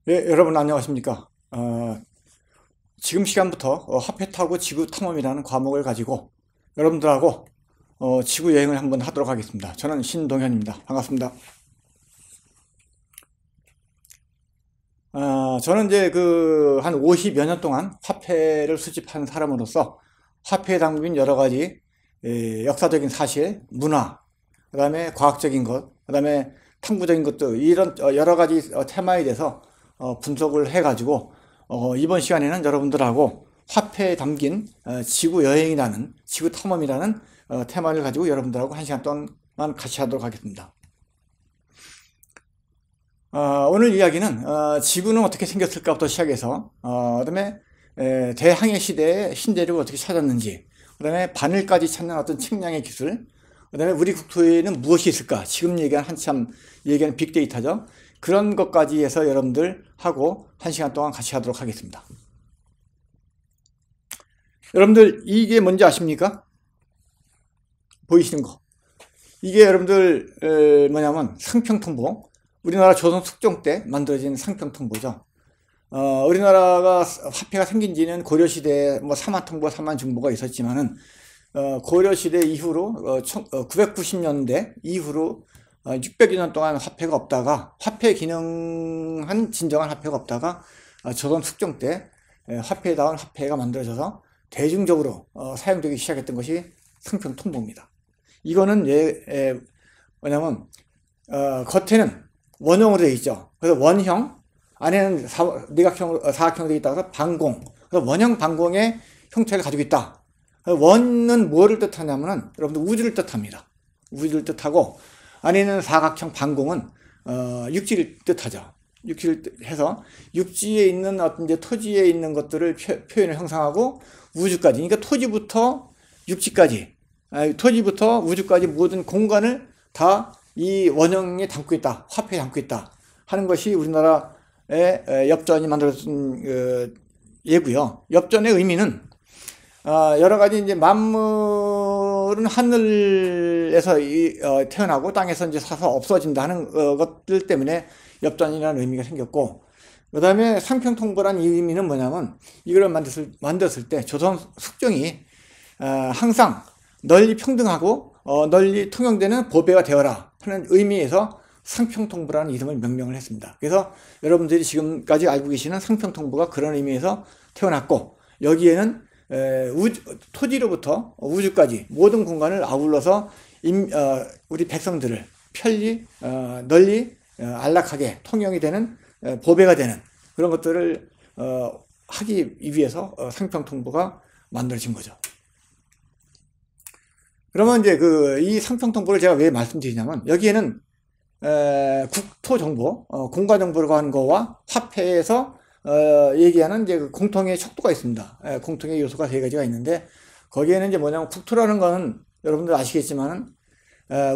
예, 여러분 안녕하십니까? 지금 시간부터 화폐 타고 지구 탐험이라는 과목을 가지고 여러분들하고 지구 여행을 한번 하도록 하겠습니다. 저는 신동현입니다. 반갑습니다. 저는 이제 한 50여 년 동안 화폐를 수집한 사람으로서 화폐에 담긴 여러 가지 역사적인 사실, 문화, 그 다음에 과학적인 것, 그 다음에 탐구적인 것들, 이런 여러 가지 테마에 대해서 분석을 해가지고 이번 시간에는 여러분들하고 화폐에 담긴 지구 여행이라는, 지구 탐험이라는 테마를 가지고 여러분들하고 한 시간 동안 같이 하도록 하겠습니다. 오늘 이야기는 지구는 어떻게 생겼을까부터 시작해서 그다음에 대항해 시대의 신재료가 어떻게 찾았는지, 그다음에 바늘까지 찾는 어떤 측량의 기술, 그다음에 우리 국토에는 무엇이 있을까, 지금 한참 얘기하는 빅데이터죠. 그런 것까지 해서 여러분들하고 한 시간 동안 같이 하도록 하겠습니다. 여러분들 이게 뭔지 아십니까? 보이시는 거. 이게 여러분들 뭐냐면 상평통보. 우리나라 조선 숙종 때 만들어진 상평통보죠. 우리나라가 화폐가 생긴 지는 고려시대에 뭐 사만통보, 사만중보가 있었지만은 고려시대 이후로 990년대 이후로 600여 년 동안 화폐가 없다가, 화폐 기능한 진정한 화폐가 없다가 조선 숙종 때 화폐다운 화폐가 만들어져서 대중적으로 사용되기 시작했던 것이 상평통보입니다. 이거는 뭐냐면 겉에는 원형으로 되어 있죠. 그래서 원형, 안에는 내각형, 사각형으로 되어 있다가 반공. 그래서 원형 반공의 형태를 가지고 있다. 원은 뭐를 뜻하냐면은 여러분들 우주를 뜻합니다. 우주를 뜻하고, 안에 있는 사각형 반공은 육지를 뜻하죠. 육지를 해서 육지에 있는 어떤 이제 토지에 있는 것들을 표현을 형상하고, 우주까지, 그러니까 토지부터 육지까지, 토지부터 우주까지 모든 공간을 다 이 원형에 담고 있다, 화폐에 담고 있다 하는 것이 우리나라의 엽전이 만들어진 예고요. 엽전의 의미는 여러 가지 이제 만물은 하늘에서 태어나고 땅에서 이제 사서 없어진다 하는 것들 때문에 엽전이라는 의미가 생겼고, 그 다음에 상평통보라는 의미는 뭐냐면, 이걸 만들었을 때 조선 숙종이 항상 널리 평등하고 널리 통용되는 보배가 되어라 하는 의미에서 상평통보라는 이름을 명명을 했습니다. 그래서 여러분들이 지금까지 알고 계시는 상평통보가 그런 의미에서 태어났고, 여기에는 토지로부터 우주까지 모든 공간을 아울러서 우리 백성들을 편리, 널리, 안락하게 통용이 되는, 보배가 되는 그런 것들을 하기 위해서 상평통보가 만들어진 거죠. 그러면 이제 이 상평통보를 제가 왜 말씀드리냐면, 여기에는 국토정보, 공간정보라고 하는 거와 화폐에서 얘기하는 이제 공통의 척도가 있습니다. 공통의 요소가 세 가지가 있는데, 거기에는 이제 뭐냐면, 국토라는 거는 여러분들 아시겠지만은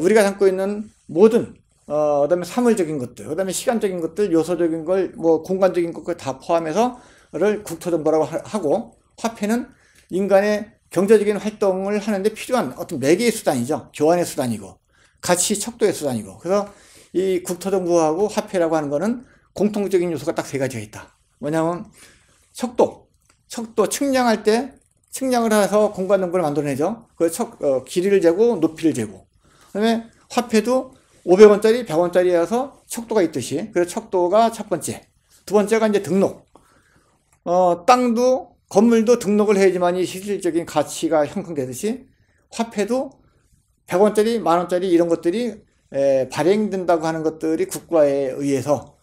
우리가 담고 있는 모든 그다음에 사물적인 것들, 그다음에 시간적인 것들, 요소적인 걸, 뭐 공간적인 것을 다 포함해서를 국토정보라고 하고, 화폐는 인간의 경제적인 활동을 하는데 필요한 어떤 매개의 수단이죠. 교환의 수단이고, 가치 척도의 수단이고. 그래서 이 국토정보하고 화폐라고 하는 거는 공통적인 요소가 딱 세 가지가 있다. 뭐냐면 척도 측량할 때 측량을 해서 공간 정보를 만들어내죠. 그 길이를 재고 높이를 재고. 그다음에 화폐도 500원짜리, 100원짜리여서 척도가 있듯이, 그래서 척도가 첫 번째. 두 번째가 이제 등록. 땅도 건물도 등록을 해야지만이 실질적인 가치가 형성되듯이, 화폐도 100원짜리, 만원짜리 이런 것들이 발행된다고 하는 것들이 국가에 의해서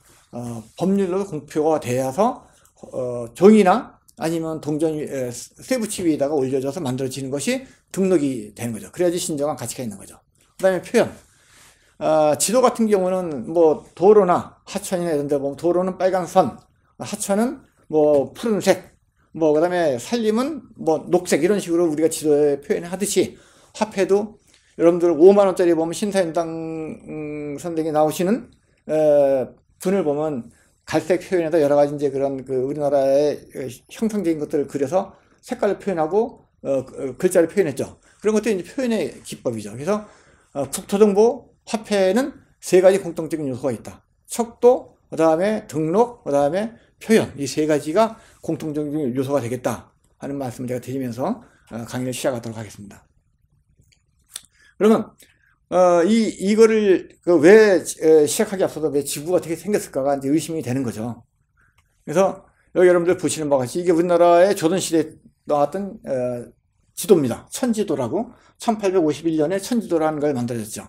법률로 공표가 되어서 종이나 아니면 동전 쇠붙이 위에다가 올려져서 만들어지는 것이 등록이 되는 거죠. 그래야지 신정한 가치가 있는 거죠. 그 다음에 표현. 지도 같은 경우는 뭐 도로나 하천이나 이런 데 보면, 도로는 빨간 선, 하천은 뭐 푸른색, 뭐 그다음에 산림은 뭐 녹색, 이런 식으로 우리가 지도에 표현하듯이, 화폐도 여러분들 5만 원짜리 보면 신사임당 선생이 나오시는 분을 보면 갈색 표현에다 여러 가지 이제 그런 우리나라의 형상적인 것들을 그려서 색깔을 표현하고 글자를 표현했죠. 그런 것들이 이제 표현의 기법이죠. 그래서 국토정보, 화폐는 세 가지 공통적인 요소가 있다. 척도, 그 다음에 등록, 그 다음에 표현, 이 세 가지가 공통적인 요소가 되겠다 하는 말씀을 제가 드리면서 강의를 시작하도록 하겠습니다. 그러면 이거를 왜 시작하기 앞서서 왜 지구가 어떻게 생겼을까가 이제 의심이 되는 거죠. 그래서 여기 여러분들 보시는 바와 같이 이게 우리나라의 조선시대에 나왔던 지도입니다. 천지도라고 1851년에 천지도라는 걸 만들어졌죠.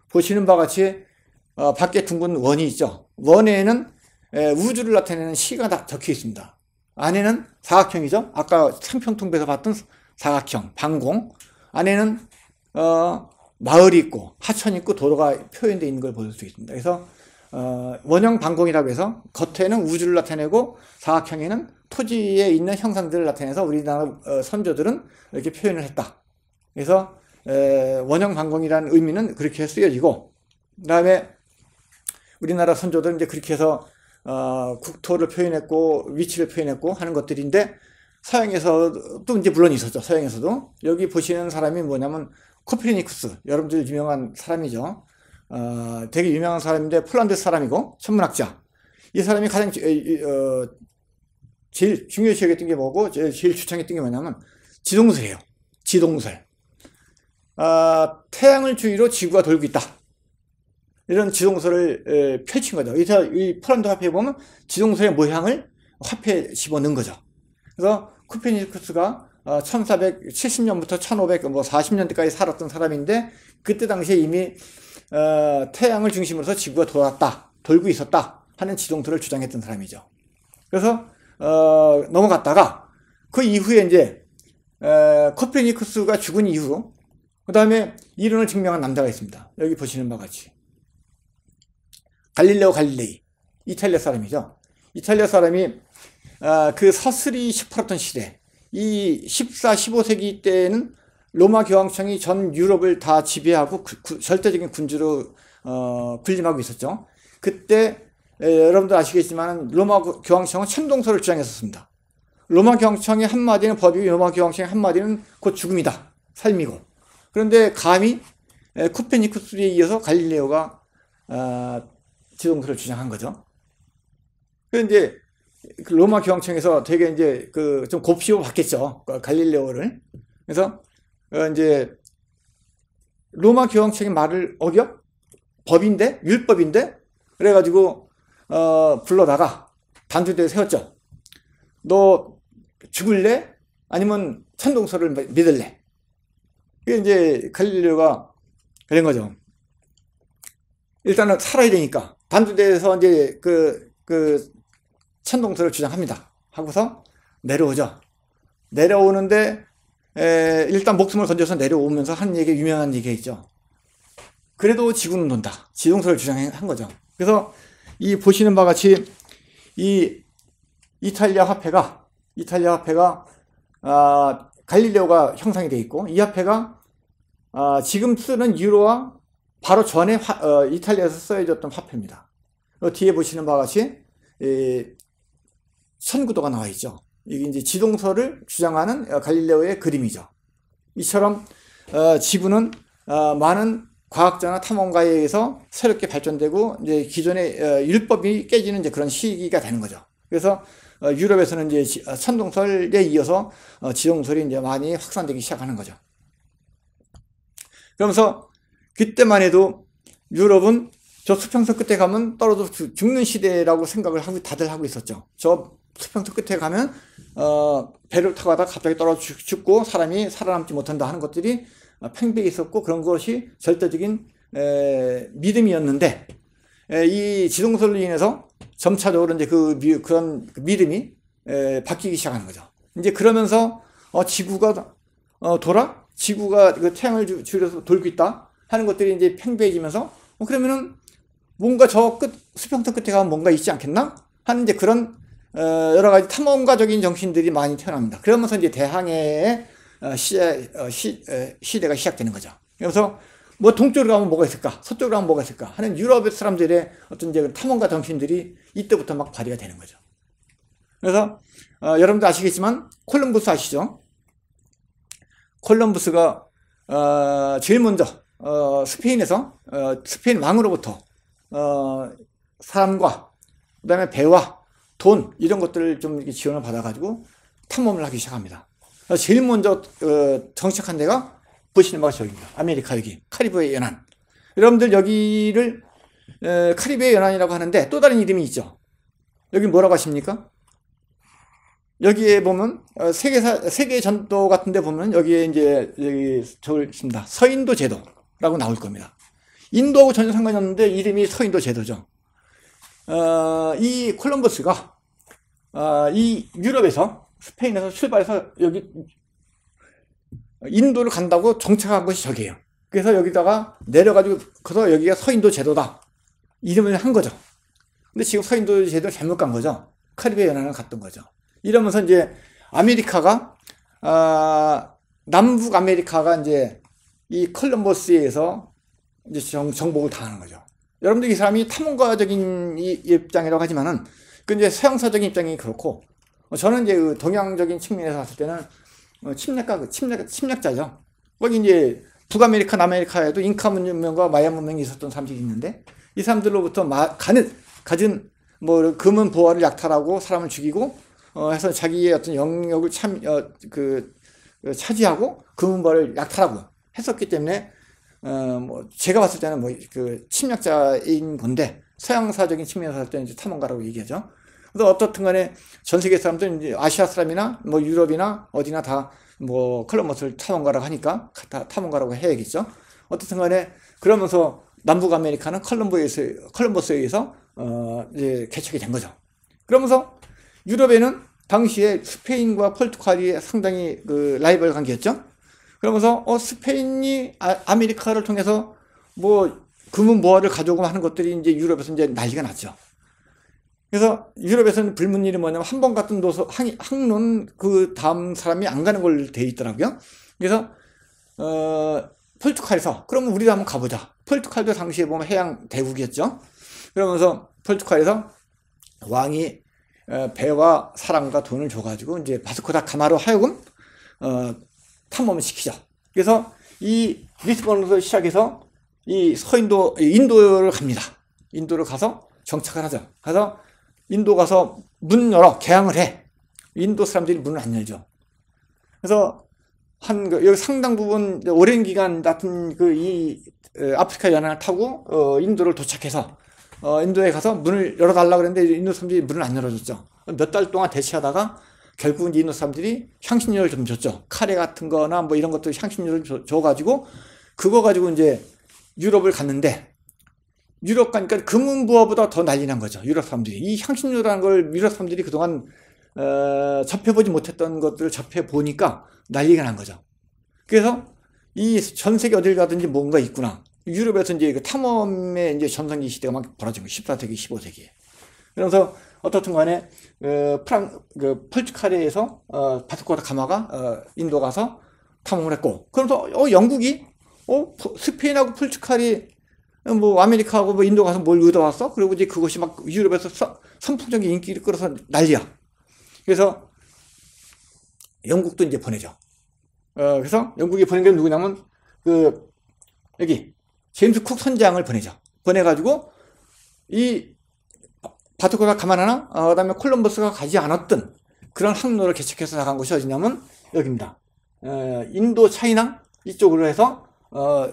보시는 바와 같이 밖에 둥근 원이 있죠. 원에는 우주를 나타내는 시가 다 적혀 있습니다. 안에는 사각형이죠. 아까 상평통배에서 봤던 사각형, 방공. 안에는 마을이 있고 하천이 있고 도로가 표현되어 있는 걸 볼 수 있습니다. 그래서 원형 방공이라고 해서 겉에는 우주를 나타내고 사각형에는 토지에 있는 형상들을 나타내서 우리나라 선조들은 이렇게 표현을 했다. 그래서 원형 방공이라는 의미는 그렇게 쓰여지고, 그 다음에 우리나라 선조들은 이제 그렇게 해서 국토를 표현했고 위치를 표현했고 하는 것들인데, 서양에서도 이제 물론 있었죠. 서양에서도 여기 보시는 사람이 뭐냐면 코페르니쿠스, 여러분들 유명한 사람이죠. 되게 유명한 사람인데 폴란드 사람이고 천문학자. 이 사람이 가장 제일 중요시 여겼던 게 뭐고 제일 주창했던 게 뭐냐면 지동설이에요. 지동설. 태양을 주위로 지구가 돌고 있다. 이런 지동설을 펼친 거죠. 이 폴란드 화폐에 보면 지동설의 모양을 화폐에 집어넣은 거죠. 그래서 코페르니쿠스가 1470년부터 1540년대까지 살았던 사람인데, 그때 당시에 이미 태양을 중심으로 해서 지구가 돌고 있었다 하는 지동설을 주장했던 사람이죠. 그래서 넘어갔다가 그 이후에 이제 코페르니쿠스가 죽은 이후 그 다음에 이론을 증명한 남자가 있습니다. 여기 보시는 바와 같이 갈릴레오 갈릴레이, 이탈리아 사람이죠. 이탈리아 사람이 그 서슬이 시퍼렇던 시대, 이 14, 15세기 때는 로마 교황청이 전 유럽을 다 지배하고 절대적인 군주로 군림하고 있었죠. 그때 여러분들 아시겠지만 로마 교황청은 천동설을 주장했었습니다. 로마 교황청의 한마디는 법이고 로마 교황청의 한마디는 곧 죽음이다, 삶이고. 그런데 감히 코페르니쿠스에 이어서 갈릴레오가 지동설을 주장한 거죠. 그런데 로마 교황청에서 되게 이제 좀 곱씹어 봤겠죠, 갈릴레오를. 그래서 이제 로마 교황청의 말을 어겨? 법인데, 율법인데, 그래가지고 불러다가 단두대에 세웠죠. 너 죽을래? 아니면 천동설을 믿을래? 그게 이제 갈릴레오가 그런 거죠. 일단은 살아야 되니까 단두대에서 이제 천동설을 주장합니다. 하고서 내려오죠. 내려오는데 일단 목숨을 건져서 내려오면서 한 얘기, 유명한 얘기가 있죠. 그래도 지구는 돈다. 지동설을 주장한 거죠. 그래서 이 보시는 바와 같이 이 이탈리아 화폐가 갈릴레오가 형상이 되어 있고, 이 화폐가 지금 쓰는 유로와 바로 전에 이탈리아에서 써여졌던 화폐입니다. 뒤에 보시는 바와 같이 선구도가 나와 있죠. 이게 이제 지동설을 주장하는 갈릴레오의 그림이죠. 이처럼 지구는 많은 과학자나 탐험가에 의해서 새롭게 발전되고 이제 기존의 율법이 깨지는 이제 그런 시기가 되는 거죠. 그래서 유럽에서는 이제 천동설에 이어서 지동설이 이제 많이 확산되기 시작하는 거죠. 그러면서 그때만 해도 유럽은 저 수평선 끝에 가면 떨어져 죽는 시대라고 생각을 다들 하고 있었죠. 저 수평선 끝에 가면 배를 타고 가다가 갑자기 떨어져 죽고 사람이 살아남지 못한다 하는 것들이 팽배해 있었고, 그런 것이 절대적인 믿음이었는데, 이 지동설로 인해서 점차적으로 이제 그런 믿음이 바뀌기 시작하는 거죠. 이제 그러면서 지구가 돌아? 지구가 그 태양을 줄여서 돌고 있다 하는 것들이 이제 팽배해지면서 그러면은 뭔가 저 수평선 끝에 가면 뭔가 있지 않겠나 하는 이제 그런 여러 가지 탐험가적인 정신들이 많이 태어납니다. 그러면서 이제 대항해의 시대가 시작되는 거죠. 그래서 뭐 동쪽으로 가면 뭐가 있을까, 서쪽으로 가면 뭐가 있을까 하는 유럽 사람들의 어떤 이제 탐험가 정신들이 이때부터 막 발휘가 되는 거죠. 그래서 여러분도 아시겠지만 콜럼부스 아시죠? 콜럼부스가 제일 먼저 스페인에서 스페인 왕으로부터 사람과 다음에 배와 돈 이런 것들을 좀 이렇게 지원을 받아가지고 탐험을 하기 시작합니다. 제일 먼저 정착한 데가 보시는 바가 저기입니다. 아메리카 여기 카리브해 연안. 여러분들 여기를 카리브해 연안이라고 하는데 또 다른 이름이 있죠. 여기 뭐라고 하십니까? 여기에 보면 세계 전도 같은 데 보면 여기에 이제 여기 저걸 씁니다. 서인도 제도라고 나올 겁니다. 인도하고 전혀 상관이 없는데 이름이 서인도 제도죠. 이 콜럼버스가 이 유럽에서 스페인에서 출발해서 여기 인도를 간다고 정착한 것이 저기예요. 그래서 여기다가 내려가지고 그래서 여기가 서인도 제도다 이름을 한 거죠. 근데 지금 서인도 제도 잘못 간 거죠. 카리브해 연안을 갔던 거죠. 이러면서 이제 아메리카가 남북 아메리카가 이제 이 콜럼버스에 의해서 이제 정복을 당하는 거죠. 여러분들 이 사람이 탐험가적인 입장이라고 하지만은 그 이제 서양사적인 입장이 그렇고 저는 이제 그 동양적인 측면에서 봤을 때는 침략자죠. 거기 이제 북아메리카, 남아메리카에도 잉카 문명과 마야 문명이 있었던 사람들이 있는데 이 사람들로부터 가진 뭐 금은 보화를 약탈하고 사람을 죽이고 해서 자기의 어떤 영역을 차지하고 금은 보화를 약탈하고 했었기 때문에 뭐 제가 봤을 때는 뭐 그 침략자인 건데 서양사적인 측면에서 봤을 때는 이제 탐험가라고 얘기하죠. 그래서 어떻든 간에 전 세계 사람들은 이제 아시아 사람이나 뭐 유럽이나 어디나 다 뭐 콜럼버스를 탐험가라고 하니까 다 탐험가라고 해야겠죠. 어떻든 간에 그러면서 남북 아메리카는 콜럼버스에 의해서 이제 개척이 된 거죠. 그러면서 유럽에는 당시에 스페인과 포르투갈이 상당히 그 라이벌 관계였죠. 그러면서 스페인이 아메리카를 통해서 뭐 금은 보화를 가져오고 하는 것들이 이제 유럽에서 이제 난리가 났죠. 그래서 유럽에서는 불문율이 뭐냐면 한 번 같은 항로는 그 다음 사람이 안 가는 걸로 돼 있더라고요. 그래서 포르투갈에서 그러면 우리도 한번 가보자. 포르투갈도 당시에 보면 해양 대국이었죠. 그러면서 포르투갈에서 왕이 배와 사람과 돈을 줘가지고 이제 바스코 다 가마로 하여금 탐험을 시키죠. 그래서 이 리스본에서 시작해서 이 인도를 갑니다. 인도를 가서 정착을 하죠. 가서 인도 가서 문 열어 개항을 해. 인도 사람들이 문을 안 열죠. 그래서 여기 상당 부분 오랜 기간 같은 아프리카 연안을 타고 인도를 도착해서 인도에 가서 문을 열어달라고 그랬는데 인도 사람들이 문을 안 열어줬죠. 몇 달 동안 대치하다가 결국은 인도 사람들이 향신료를 좀 줬죠. 카레 같은 거나 뭐 이런 것들 향신료를 줘가지고 그거 가지고 이제 유럽을 갔는데 유럽 가니까 금은 부화보다 더 난리 난 거죠. 유럽 사람들이. 이 향신료라는 걸 유럽 사람들이 그동안 접해보지 못했던 것들을 접해보니까 난리가 난 거죠. 그래서 이 전 세계 어딜 가든지 뭔가 있구나. 유럽에서 이제 그 탐험의 이제 전성기 시대가 막 벌어진 거예요. 14세기, 15세기에. 그래서 어떻든 간에 포르투갈에서 바스코 다 가마가 인도 가서 탐험을 했고, 그러면서 영국이 스페인하고 포르투갈이 뭐 아메리카하고 뭐 인도 가서 뭘 얻어왔어? 그리고 이제 그것이 막 유럽에서 선풍적인 인기를 끌어서 난리야. 그래서 영국도 이제 보내죠. 그래서 영국이 보낸 게 누구냐면 여기 제임스 쿡 선장을 보내죠. 보내가지고 이 바스코 다 가마나 그다음에 콜럼버스가 가지 않았던 그런 항로를 개척해서 나간 곳이 어디냐면 여기입니다. 인도 차이나 이쪽으로 해서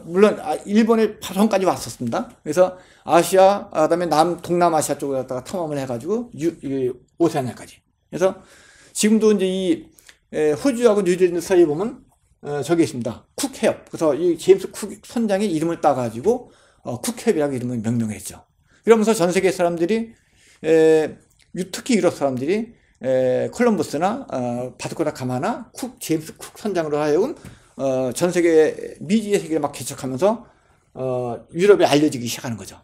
물론 일본의 파송까지 왔었습니다. 그래서 아시아, 그다음에 동남아시아 쪽으로 갔다가 탐험을 해가지고 오세아니아까지. 그래서 지금도 이제 이 호주하고 뉴질랜드 사이에 보면 저기 있습니다. 쿡 해협. 그래서 이 제임스 쿡 선장의 이름을 따가지고 쿡 해협이라고 이름을 명명했죠. 그러면서 전 세계 사람들이 특히 유럽 사람들이 콜럼버스나 바스코 다 가마나 제임스 쿡 선장으로 하여금 전 세계 미지의 세계를 막 개척하면서 유럽에 알려지기 시작하는 거죠.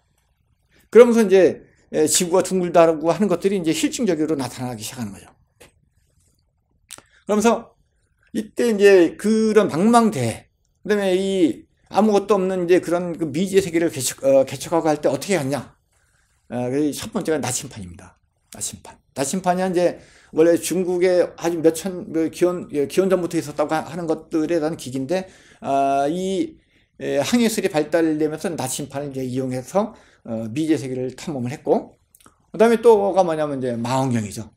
그러면서 이제 지구가 둥글다고 하는 것들이 이제 실증적으로 나타나기 시작하는 거죠. 그러면서 이때 이제 그런 망망대해, 그다음에 이 아무것도 없는 이제 그런 그 미지의 세계를 개척하고 할 때 어떻게 했냐? 첫 번째가 나침판입니다. 나침판이 이제 원래 중국에 아주 기원 전부터 있었다고 하는 것들에 대한 기기인데, 이 항해술이 발달되면서 나침판을 이제 이용해서 미지의 세계를 탐험을 했고, 그 다음에 또가 뭐냐면 이제 망원경이죠.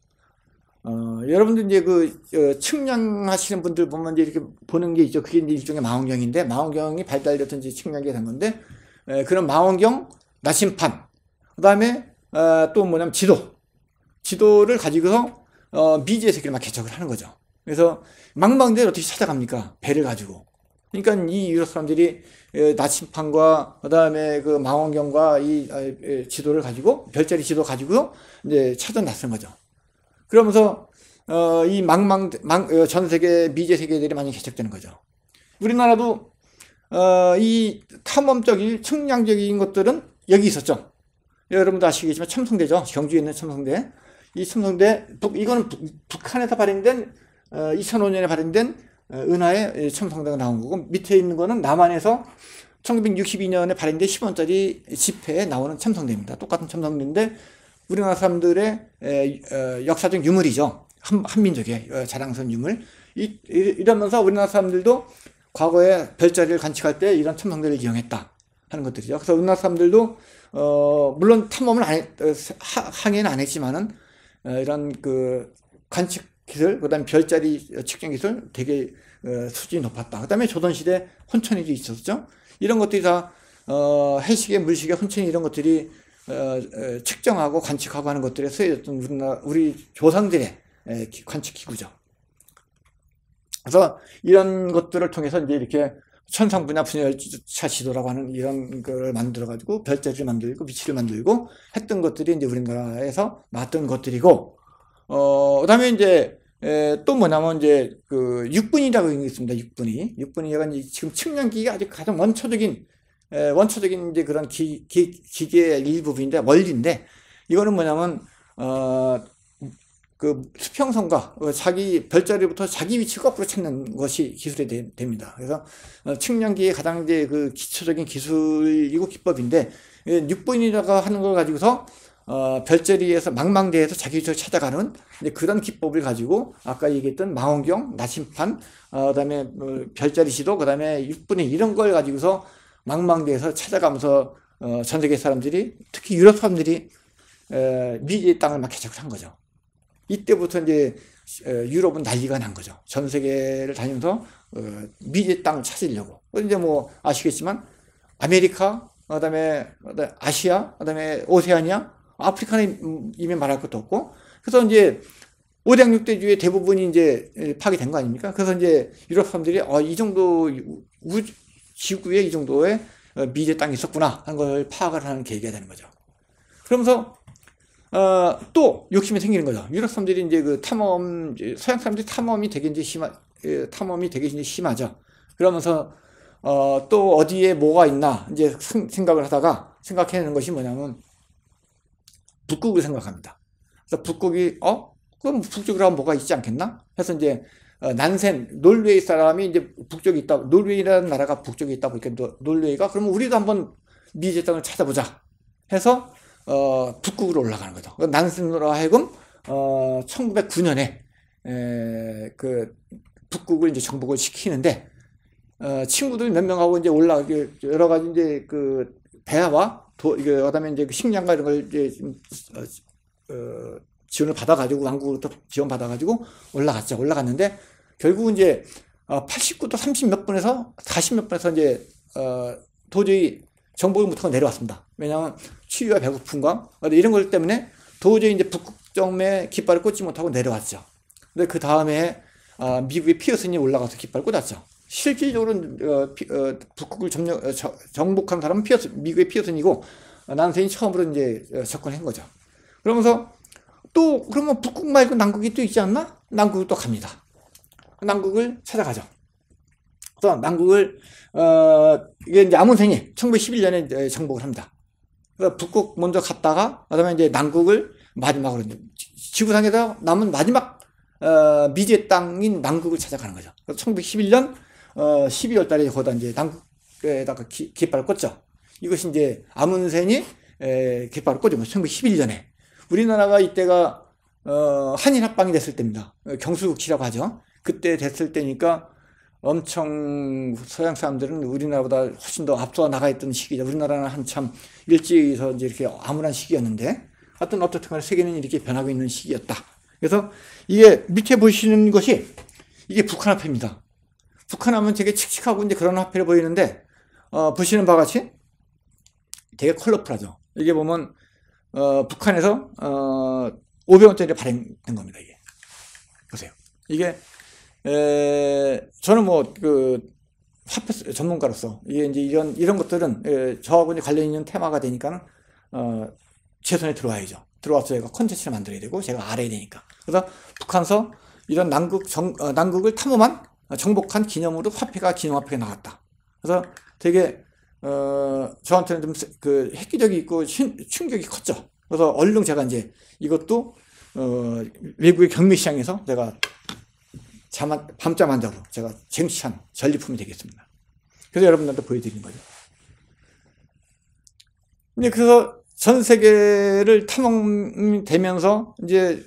여러분들 이제 측량하시는 분들 보면 이제 이렇게 보는 게 있죠. 그게 이제 일종의 망원경인데, 망원경이 발달됐던 이제 측량기가 된 건데, 그런 망원경, 나심판, 그 다음에 또 뭐냐면 지도를 가지고서 미지의 세계를 막 개척을 하는 거죠. 그래서 망망대해를 어떻게 찾아갑니까? 배를 가지고. 그러니까 이 유럽 사람들이 나침판과 그 다음에 그 망원경과 이 지도를 가지고, 별자리 지도 가지고 이제 찾아 나선 거죠. 그러면서 이 전 세계 미제 세계들이 많이 개척되는 거죠. 우리나라도 이 탐험적인 측량적인 것들은 여기 있었죠. 여러분도 아시겠지만 첨성대죠. 경주에 있는 첨성대. 이 첨성대, 이거는 북한에서 발행된 2005년에 발행된 은하의 첨성대가 나온 거고, 밑에 있는 거는 남한에서 1962년에 발행된 10원짜리 지폐에 나오는 첨성대입니다. 똑같은 첨성대인데 우리나라 사람들의 역사적 유물이죠. 한민족의 자랑스러운 유물. 이러면서 우리나라 사람들도 과거에 별자리를 관측할 때 이런 첨성대를 이용했다 하는 것들이죠. 그래서 우리나라 사람들도 물론 탐험을 항해는 안 했지만은 이런 그 관측 기술, 그다음에 별자리 측정 기술 되게 수준이 높았다. 그다음에 조선시대 혼천이도 있었죠. 이런 것들이 다 해시계, 물시계, 혼천이 이런 것들이 측정하고 관측하고 하는 것들에 쓰여졌던 우리 조상들의 관측 기구죠. 그래서 이런 것들을 통해서 이제 이렇게 천상 분야 분열차 지도라고 하는 이런 걸 만들어 가지고 별자리를 만들고 위치를 만들고 했던 것들이 이제 우리나라에서 나왔던 것들이고, 그다음에 이제 또 뭐냐면 이제 그 육분이라고 있습니다. 육분이가 지금 측량기가 아주 가장 원초적인 이제 그런 기계의 일부분인데, 원리인데, 이거는 뭐냐면 그 수평선과 자기 별자리부터 자기 위치를 거꾸로 찾는 것이 기술이 됩니다. 그래서 측량기의 가장 이제 그 기초적인 기술이고 기법인데, 육분이라고 하는 걸 가지고서 별자리에서 망망대해에서 자기 위치를 찾아가는 그런 기법을 가지고 아까 얘기했던 망원경, 나침판, 그다음에 별자리 지도, 그다음에 육분위 이런 걸 가지고서 망망대해에서 찾아가면서 전 세계 사람들이, 특히 유럽 사람들이 미지의 땅을 막 개척을 한 거죠. 이때부터 이제 유럽은 난리가 난 거죠. 전 세계를 다니면서 미지의 땅을 찾으려고. 이제 뭐 아시겠지만 아메리카, 그다음에 아시아, 그다음에 오세아니아, 아프리카는 이미 말할 것도 없고. 그래서 이제 오대양육대주의 대부분이 이제 파괴된 거 아닙니까? 그래서 이제 유럽 사람들이 이 정도 지구에 이 정도의 미지의 땅이 있었구나 하는 걸 파악을 하는 계기가 되는 거죠. 그러면서 또 욕심이 생기는 거죠. 유럽 사람들이 이제 그 탐험, 서양 사람들이 탐험이 되게 이제 심하죠. 그러면서 또 어디에 뭐가 있나 이제 생각을 하다가 생각해내는 것이 뭐냐면 북극을 생각합니다. 그래서 북극이 그럼 북쪽으로 가면 뭐가 있지 않겠나? 해서 이제 난센 노르웨이 사람이 이제 북쪽에 있다. 노르웨이라는 나라가 북쪽에 있다 보니까 노르웨이가 그러면 우리도 한번 미지의 땅을 찾아보자 해서 북극으로 올라가는 거죠. 난센으로 하여금 1909년에 그 북극을 이제 정복을 시키는데 친구들 몇 명하고 이제 올라가게 여러 가지 이제 그 배와 그다음에 이제 그 식량과 이런 걸 이제 지원을 받아가지고 왕국으로부터 지원 받아가지고 올라갔는데 결국은 이제 89도 30 몇 분에서 40 몇 분에서 이제 도저히 정복을 못하고 내려왔습니다. 왜냐하면 추위와 배고픔과 이런 것 때문에 도저히 이제 북극점에 깃발을 꽂지 못하고 내려왔죠. 근데 그 다음에 미국의 피어슨이 올라가서 깃발을 꽂았죠. 실질적으로 북극을 정복한 사람은 미국의 피어슨이고 난센이 처음으로 이제 접근한 거죠. 그러면서 또 그러면 북극 말고 남극이 또 있지 않나? 남극을 또 갑니다. 남극을 찾아가죠. 그래서 남극을 이게 이제 아문센이 1911년에 정복을 합니다. 그래서 북극 먼저 갔다가 그다음에 이제 남극을 마지막으로 지구상에서 남은 마지막 미지의 땅인 남극을 찾아가는 거죠. 그래서 1911년 12월 달에 거기다 이제 남극에다가 깃발을 꽂죠. 이것이 이제 아문센이 깃발을 꽂은 거죠. 1911년에. 우리나라가 이때가 한일 합방이 됐을 때입니다. 경술국치라고 하죠. 그때 됐을 때니까 엄청 서양 사람들은 우리나라보다 훨씬 더 앞서 나가 있던 시기죠. 우리나라는 한참 일제에서 이제 이렇게 암울한 시기였는데 하여튼 어떻든 간에 세계는 이렇게 변하고 있는 시기였다. 그래서 이게 밑에 보시는 것이 이게 북한 화폐입니다. 북한 하면 되게 칙칙하고 이제 그런 화폐로 보이는데, 보시는 바와 같이 되게 컬러풀하죠. 이게 보면, 북한에서, 500원짜리 발행된 겁니다, 이게. 보세요. 이게, 저는 뭐, 화폐 전문가로서, 이게 이제 이런 것들은, 저하고 이제 관련 있는 테마가 되니까는, 제 손에 들어와야죠. 들어와서 제가 콘텐츠를 만들어야 되고, 제가 알아야 되니까. 그래서 북한서 이런 남극을 탐험한 정복한 기념으로 기념화폐가 나왔다. 그래서 되게, 저한테는 좀 획기적이 있고 충격이 컸죠. 그래서 얼른 제가 이제 이것도, 외국의 경매시장에서 제가 밤잠 안 자고 제가 쟁취한 전리품이 되겠습니다. 그래서 여러분들한테 보여드린 거죠. 그래서 전 세계를 탐험되면서 이제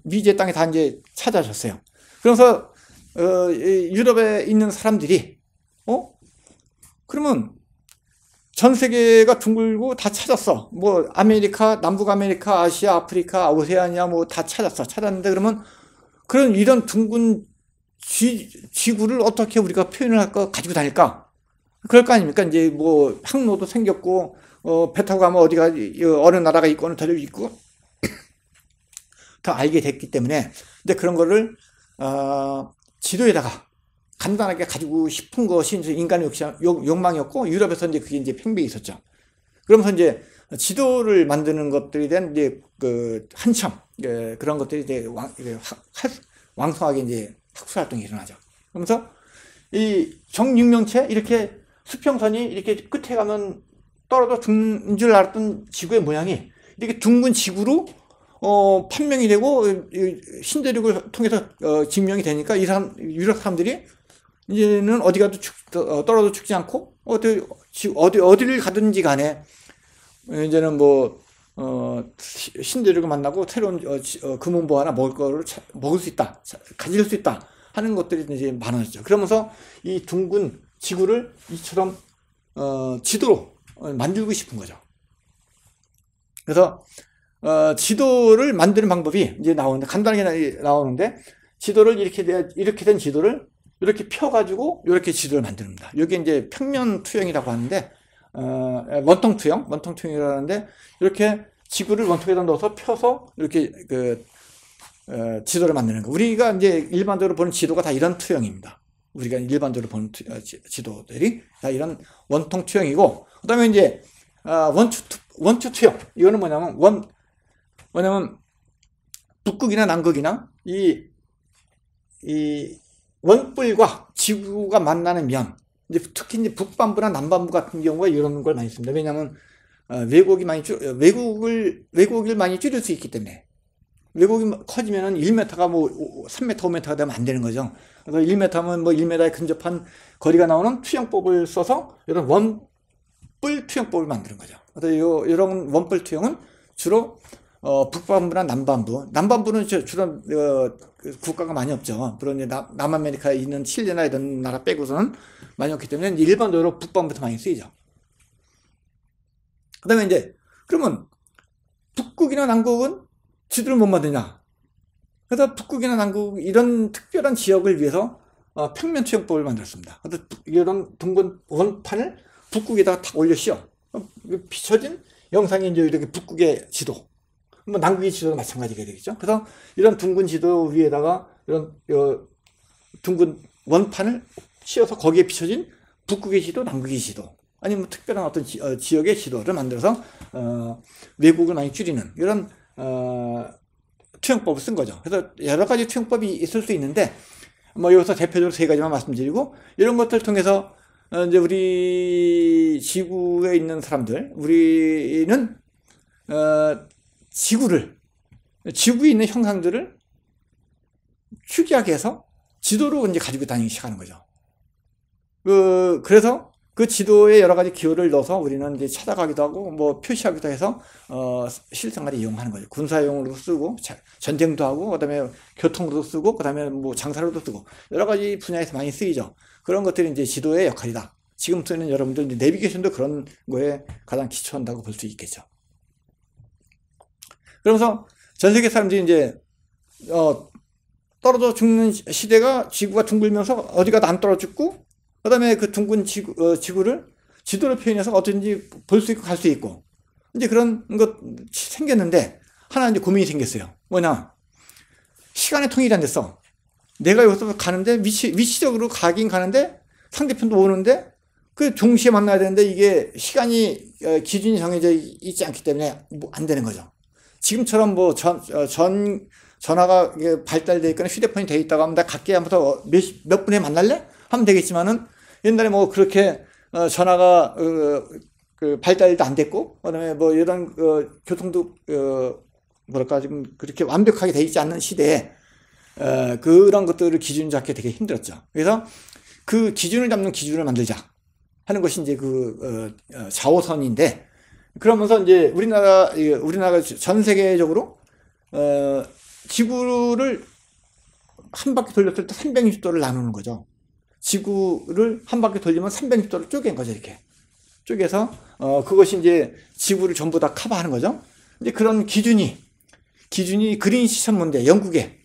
미지의 땅에 다 이제 찾아졌어요. 그래서 유럽에 있는 사람들이 그러면 전 세계가 둥글고 다 찾았어. 뭐 아메리카, 남북 아메리카, 아시아, 아프리카, 오세아니아 뭐 다 찾았는데 그러면 그런 이런 둥근 지구를 어떻게 우리가 표현을 할까 가지고 다닐까? 그럴 거 아닙니까? 이제 뭐 항로도 생겼고 배 타고 가면 어디가 어느 나라가 있고 어느 대륙이 있고 다 알게 됐기 때문에 근데 그런 거를 지도에다가 간단하게 가지고 싶은 것이 이제 인간의 욕망이었고 유럽에서 이제 그게 이제 팽배해 있었죠. 그러면서 이제 지도를 만드는 것들에 대한 이제 한참 그런 것들이 이제 왕성하게 이제 학술 활동이 일어나죠. 그러면서 이 정육면체 이렇게 수평선이 이렇게 끝에 가면 떨어져 죽는 줄 알았던 지구의 모양이 이렇게 둥근 지구로 판명이 되고 신대륙을 통해서 증명이 되니까 유럽 사람들이 이제는 어디 가도 떨어져 죽지 않고 어디를 가든지 간에 이제는 뭐 신대륙을 만나고 새로운 금은보 하나 먹을 수 있다, 가질 수 있다 하는 것들이 이제 많아졌죠. 그러면서 이 둥근 지구를 이처럼 지도로 만들고 싶은 거죠. 그래서 지도를 만드는 방법이 이제 간단하게 나오는데 지도를 이렇게 된 지도를 이렇게 펴가지고 이렇게 지도를 만듭니다. 이게 이제 평면 투영이라고 하는데 원통 투영이라고 하는데 이렇게 지구를 원통에다 넣어서 펴서 이렇게 지도를 만드는 거. 우리가 이제 일반적으로 보는 지도가 다 이런 투영입니다. 우리가 일반적으로 보는 지도들이 다 이런 원통 투영이고, 그다음에 이제 원투 투영. 이거는 뭐냐면 북극이나 남극이나 이 원뿔과 지구가 만나는 면, 이제 특히 이제 북반부나 남반부 같은 경우가 이런 걸 많이 씁니다. 왜냐하면 왜곡을 많이 줄일 수 있기 때문에. 왜곡이 커지면은 1m가 뭐 3m, 5m가 되면 안 되는 거죠. 그래서 1m면 뭐 1m에 근접한 거리가 나오는 투영법을 써서 이런 원뿔 투영법을 만드는 거죠. 그래서 이런 원뿔 투영은 주로 북반부나 남반부는 주로 국가가 많이 없죠. 물론 남아메리카에 있는 칠레나 이런 나라 빼고서는 많이 없기 때문에 일반적으로 북반부에서 많이 쓰이죠. 그 다음에 이제 그러면 북극이나 남극은 지도를 못 만드냐? 그래서 북극이나 남극 이런 특별한 지역을 위해서 평면 투영법을 만들었습니다. 그래서 이런 둥근 원판을 북극에다가 탁 올려 씌워 비춰진 영상이 이제 이렇게 북극의 지도, 뭐 남극의 지도도 마찬가지가 되겠죠. 그래서 이런 둥근 지도 위에다가 이런 둥근 원판을 씌워서 거기에 비춰진 북극의 지도, 남극의 지도, 아니면 특별한 어떤 지역의 지도를 만들어서 왜곡을 많이 줄이는 이런 투영법을 쓴 거죠. 그래서 여러 가지 투영법이 있을 수 있는데 뭐 여기서 대표적으로 3가지만 말씀드리고, 이런 것들을 통해서 이제 우리 지구에 있는 사람들, 우리는 지구에 있는 형상들을 추기하게 해서 지도로 이제 가지고 다니기 시작하는 거죠. 그래서 그 지도에 여러 가지 기호를 넣어서 우리는 이제 찾아가기도 하고 뭐 표시하기도 해서 실생활에 이용하는 거죠. 군사용으로도 쓰고 전쟁도 하고 그다음에 교통으로도 쓰고 그다음에 뭐 장사로도 쓰고 여러 가지 분야에서 많이 쓰이죠. 그런 것들이 이제 지도의 역할이다. 지금 쓰는 여러분들 내비게이션도 그런 거에 가장 기초한다고 볼 수 있겠죠. 그러면서 전 세계 사람들이 이제 떨어져 죽는 시대가 지구가 둥글면서 어디가 안 떨어져 죽고, 그 다음에 그 둥근 지구를 지도로 표현해서 어딘지 볼 수 있고 갈 수 있고, 이제 그런 것 생겼는데, 하나 이제 고민이 생겼어요. 뭐냐. 시간의 통일이 안 됐어. 내가 여기서 가는데, 위치적으로 가긴 가는데, 상대편도 오는데, 그 동시에 만나야 되는데, 이게 시간이, 기준이 정해져 있지 않기 때문에 안 되는 거죠. 지금처럼 뭐 전화가 발달되어 있거나 휴대폰이 되어 있다고 하면 나 갈게 하면서 몇 분에 만날래? 하면 되겠지만은 옛날에 뭐 그렇게 전화가 발달도 안 됐고, 그다음에 뭐 이런 교통도 뭐랄까 지금 그렇게 완벽하게 되어 있지 않는 시대에 그런 것들을 기준 잡기 되게 힘들었죠. 그래서 그 기준을 잡는 기준을 만들자 하는 것이 이제 자오선인데, 그러면서 이제 우리나라가 전 세계적으로 지구를 한 바퀴 돌렸을 때 360도를 나누는 거죠. 지구를 한 바퀴 돌리면 360도를 쪼갠 거죠. 이렇게 쪼개서 그것이 이제 지구를 전부 다 커버하는 거죠. 이제 그런 기준이 그린위치 천문대, 영국의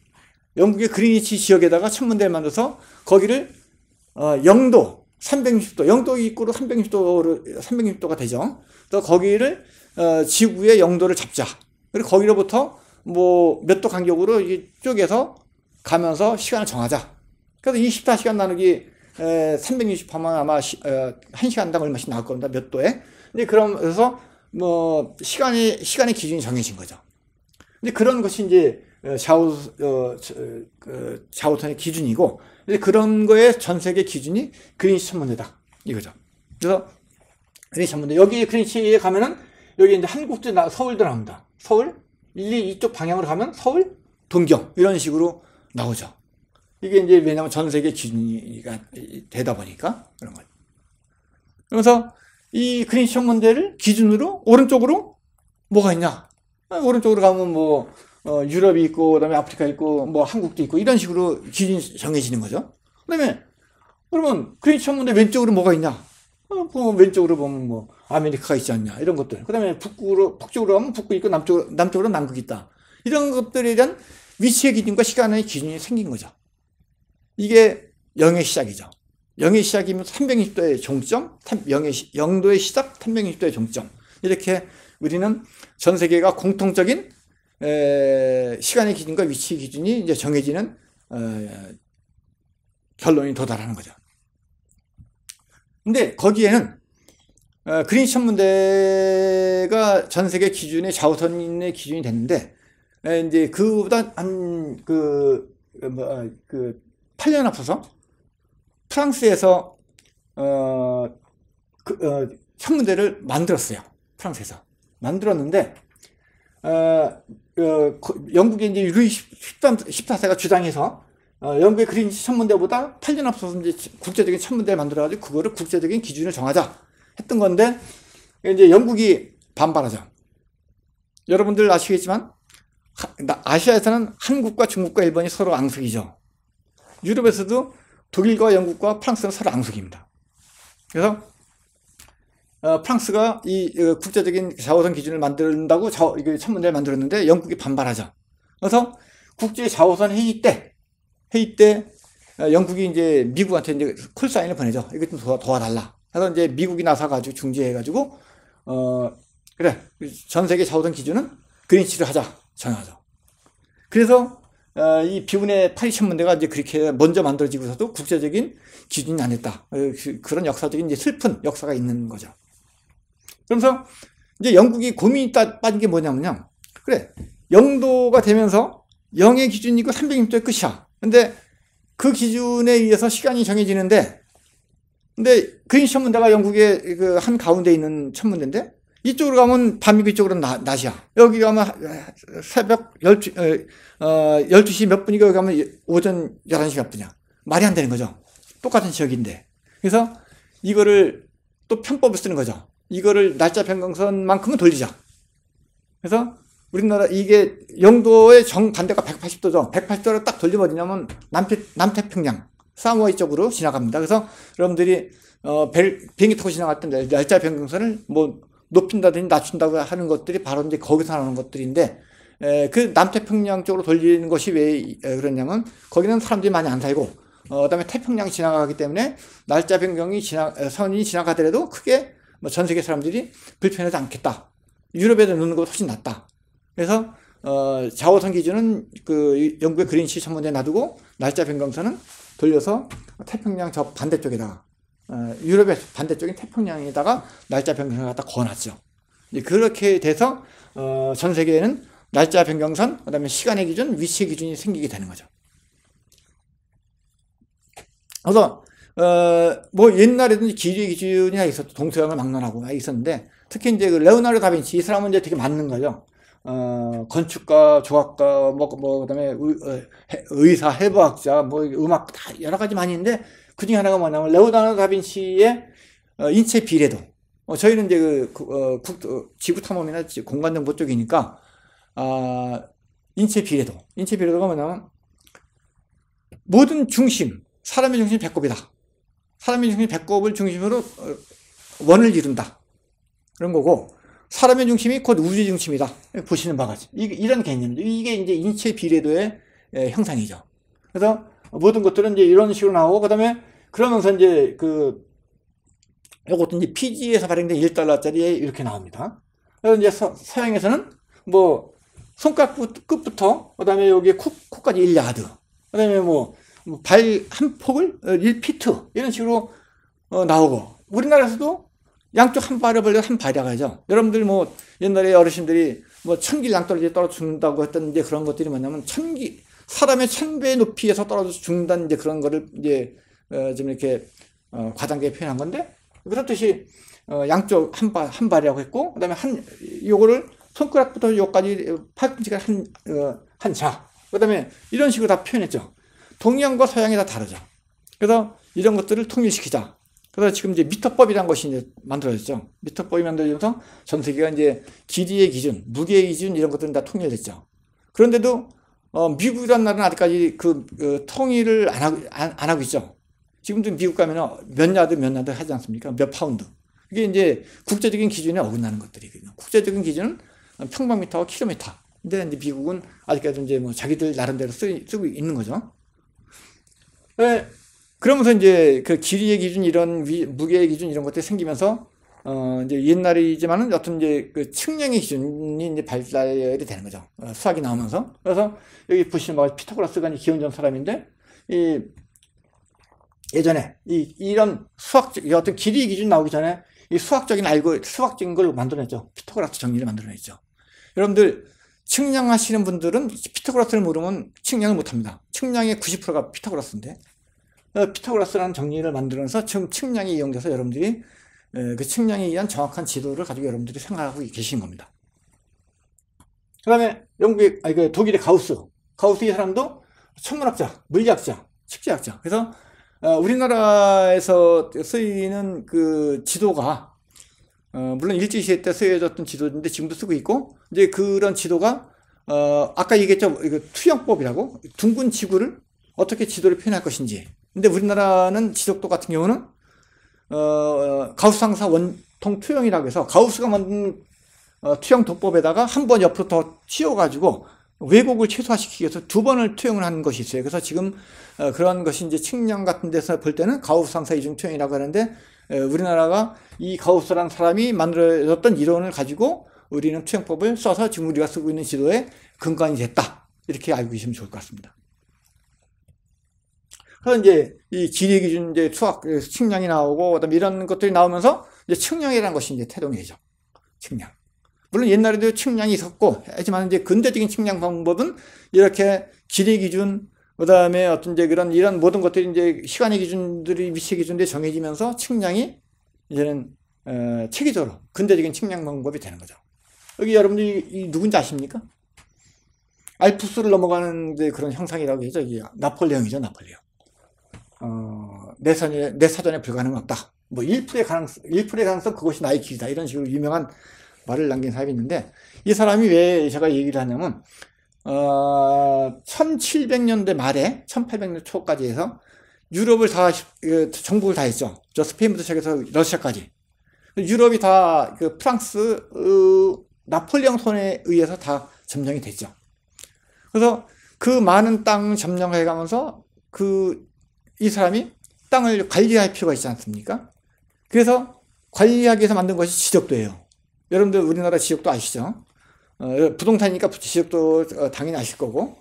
그린위치 지역에다가 천문대를 만들어서 거기를 영도 360도, 영도 입구로 360도가 되죠. 그래서 거기를 지구의 영도를 잡자. 그리고 거기로부터 뭐 몇 도 간격으로 쪼개서 가면서 시간을 정하자. 그래서 24시간 나누기 360하면 아마 1시간당 얼마씩 나올 겁니다. 몇 도에. 근데 그러면서 뭐 시간의 기준이 정해진 거죠. 근데 그런 것이 이제 자오선의 기준이고, 이제 그런 거에 전 세계 기준이 그린위치 천문대다 이거죠. 그래서 그린위치 천문대, 여기 그린위치에 가면은 여기 이제 한국도 서울도 나옵니다. 서울 이쪽 방향으로 가면 서울, 동경 이런 식으로 나오죠. 이게 이제 왜냐면 전 세계 기준이가 되다 보니까 그런 거죠. 그래서 이 그린위치 천문대를 기준으로 오른쪽으로 뭐가 있냐? 오른쪽으로 가면 뭐 유럽이 있고, 그다음에 아프리카 있고, 뭐 한국도 있고 이런 식으로 기준이 정해지는 거죠. 그다음에 그러면 그린위치 천문대 왼쪽으로 뭐가 있냐? 왼쪽으로 보면 뭐 아메리카가 있지 않냐 이런 것들. 그다음에 북쪽으로 가면 북극 있고, 남쪽으로 남극이 있다. 이런 것들에 대한 위치의 기준과 시간의 기준이 생긴 거죠. 이게 영의 시작이죠. 영의 시작이면 360도의 종점, 영도의 시작, 360도의 종점. 이렇게 우리는 전 세계가 공통적인 시간의 기준과 위치의 기준이 이제 정해지는 결론이 도달하는 거죠. 근데 거기에는 그린위치 천문대가 전 세계 기준의 자오선의 기준이 됐는데, 이제 그보다 한 8년 앞서서 프랑스에서 천문대를 만들었어요. 프랑스에서 만들었는데 영국의 이제 루이 14세가 주장해서 영국의 그린위치 천문대보다 8년 앞서서 이제 국제적인 천문대를 만들어가지고 그거를 국제적인 기준을 정하자 했던 건데, 이제 영국이 반발하죠. 여러분들 아시겠지만 아시아에서는 한국과 중국과 일본이 서로 앙숙이죠. 유럽에서도 독일과 영국과 프랑스는 서로 앙숙입니다. 그래서 프랑스가 이 국제적인 자오선 기준을 만든다고 천문대를 만들었는데 영국이 반발하죠. 그래서 국제 자오선 회의 때 영국이 이제 미국한테 이제 콜사인을 보내죠. 이거 좀 도와달라. 그래서 이제 미국이 나서가지고 중재해가지고 그래, 전 세계 자오선 기준은 그린위치를 하자 정하죠. 그래서 이 비운의 파리 천문대가 이제 그렇게 먼저 만들어지고서도 국제적인 기준이 안 됐다. 그런 역사적인 이제 슬픈 역사가 있는 거죠. 그러면서 이제 영국이 고민이 빠진 게 뭐냐면요. 그래, 영도가 되면서 영의 기준이고 360도의 끝이야. 근데 그 기준에 의해서 시간이 정해지는데, 근데 그린위치 천문대가 영국의 그 한 가운데 있는 천문대인데, 이쪽으로 가면 밤이고 이쪽으로는 낮이야. 여기 가면 새벽 12시 몇 분이고, 여기 가면 오전 11시 몇 분이야. 말이 안 되는 거죠. 똑같은 지역인데. 그래서 이거를 또 편법을 쓰는 거죠. 이거를 날짜 변경선만큼은 돌리자. 그래서 우리나라 이게 영도의 정반대가 180도죠. 180도를 딱 돌리면 어디냐면 남태평양, 사모아이 쪽으로 지나갑니다. 그래서 여러분들이 비행기 타고 지나갈 때 날짜 변경선을 뭐 높인다든지 낮춘다고 하는 것들이 바로 이제 거기서 나오는 것들인데, 그 남태평양 쪽으로 돌리는 것이 왜 그러냐면 거기는 사람들이 많이 안 살고 그다음에 태평양이 지나가기 때문에 날짜 변경이 선이 지나가더라도 크게 뭐 전 세계 사람들이 불편하지 않겠다. 유럽에도 넣는 것보다 훨씬 낫다. 그래서 자오선 기준은 그 영국의 그린시 천문대에 놔두고 날짜 변경선은 돌려서 태평양 저 반대쪽에다가 유럽의 반대쪽인 태평양에다가 날짜 변경선을 갖다 거놨죠. 그렇게 돼서 전 세계에는 날짜 변경선, 그 다음에 시간의 기준, 위치의 기준이 생기게 되는 거죠. 그래서 뭐 옛날에는 길이의 기준이나 있었죠. 동서양을 막론하고 있었는데 특히 이제 그 레오나르도 다빈치 이 사람은 이제 되게 맞는 거죠. 건축가, 조각가, 그다음에 의사, 해부학자, 뭐 음악 다 여러 가지 많이 있는데 그 중에 하나가 뭐냐면 레오나르도 다빈치의 인체 비례도. 저희는 이제 지구 탐험이나 공간 정보 쪽이니까 인체 비례도가 뭐냐면 모든 중심, 사람의 중심이 배꼽이다. 사람의 중심이 배꼽을 중심으로 원을 이룬다. 그런 거고 사람의 중심이 곧 우주의 중심이다. 보시는 바가 이런 개념이죠. 이게 이제 인체 비례도의 형상이죠. 그래서 모든 것들은 이제 이런 식으로 나오고 그다음에 그러면서 이제 요것도 이제 피지에서 발행된 1달러짜리에 이렇게 나옵니다. 그래서 이제 서양에서는 뭐 손가락 끝부터 그다음에 여기 코까지 1야드. 그다음에 뭐 발 한 폭을 1피트 이런 식으로 나오고 우리나라에서도 양쪽 한 발을 벌려 한 발이라고 하죠. 여러분들 뭐 옛날에 어르신들이 뭐 1000길 낭떠러지에 떨어져 죽는다고 했던 이제 그런 것들이 뭐냐면 사람의 1000배 높이에서 떨어져 죽는다는 이제 그런 거를 이제 좀 이렇게 과장되게 표현한 건데 그렇듯이 양쪽 한 발이라고 했고 그다음에 요거를 손가락부터 요까지 팔꿈치가 한 자. 그다음에 이런 식으로 다 표현했죠. 동양과 서양이 다 다르죠. 그래서 이런 것들을 통일시키자. 그래서 지금 이제 미터법이라는 것이 이제 만들어졌죠. 미터법이 만들어져서 전 세계가 이제 길이의 기준, 무게의 기준 이런 것들은 다 통일됐죠. 그런데도 미국이라는 나라는 아직까지 통일을 안 하고 있죠. 지금도 미국 가면 몇 야드 하지 않습니까? 몇 파운드. 이게 이제 국제적인 기준에 어긋나는 것들이거든요. 국제적인 기준은 평방미터와 킬로미터. 근데 이제 미국은 아직까지 이제 뭐 자기들 나름대로 쓰고 있는 거죠. 네. 그러면서 이제 그 길이의 기준, 이런 무게의 기준 이런 것들이 생기면서 이제 옛날이지만은 어떤 이제 그 측량의 기준이 이제 발달이 되는 거죠. 수학이 나오면서. 그래서 여기 보시면 뭐 피타고라스가 이제 기원전 사람인데 예전에 이런 어떤 길이의 기준 나오기 전에 이 수학적인 걸 만들어냈죠. 피타고라스 정리를 만들어냈죠. 여러분들 측량하시는 분들은 피타고라스를 모르면 측량을 못합니다. 측량의 90%가 피타고라스인데 피타고라스라는 정리를 만들어서 지금 측량이 이용돼서 여러분들이 그 측량에 의한 정확한 지도를 가지고 여러분들이 생각하고 계신 겁니다. 그 다음에 독일의 가우스 이 사람도 천문학자, 물리학자, 측지학자. 그래서 우리나라에서 쓰이는 그 지도가 물론 일제시대 때 쓰여졌던 지도인데 지금도 쓰고 있고 이제 그런 지도가 아까 얘기했죠. 이거 투영법이라고 둥근 지구를 어떻게 지도를 표현할 것인지. 근데 우리나라는 지적도 같은 경우는 가우스 상사 원통 투영이라고 해서 가우스가 만든 투영 도법에다가 한 번 옆으로 더 씌워가지고 왜곡을 최소화시키기 위해서 2번을 투영을 하는 것이 있어요. 그래서 지금 그런 것이 이제 측량 같은 데서 볼 때는 가우스 상사 이중 투영이라고 하는데 우리나라가 이 가우스라는 사람이 만들어졌던 이론을 가지고 우리는 투영법을 써서 지금 우리가 쓰고 있는 지도의 근간이 됐다. 이렇게 알고 계시면 좋을 것 같습니다. 그래서 이제 이 길이 기준 이제 수학 측량이 나오고 그다음에 이런 것들이 나오면서 이제 측량이라는 것이 이제 태동이 되죠. 측량. 물론 옛날에도 측량이 있었고 하지만 이제 근대적인 측량 방법은 이렇게 길이 기준 그다음에 어떤 이제 이런 모든 것들이 이제 시간의 기준들이 위치의 기준들이 정해지면서 측량이 이제는 체계적으로 근대적인 측량 방법이 되는 거죠. 여기 여러분들이 누군지 아십니까? 알프스를 넘어가는 그런 형상이라고 하죠. 이게 나폴레옹이죠, 나폴레옹. 내 사전에 불가능은 없다. 뭐 1%의 가능성 그것이 나의 길이다. 이런 식으로 유명한 말을 남긴 사람이 있는데 이 사람이 왜 제가 얘기를 하냐면 1700년대 말에 1800년 초까지 해서 유럽을 다 정복을 다 했죠. 저 스페인부터 시작해서 러시아까지 유럽이 다 그 프랑스 나폴레옹 손에 의해서 다 점령이 되죠. 그래서 그 많은 땅 점령해 가면서 이 사람이 땅을 관리할 필요가 있지 않습니까? 그래서 관리하기 위해서 만든 것이 지적도예요. 여러분들 우리나라 지적도 아시죠? 부동산이니까 지적도 당연히 아실 거고,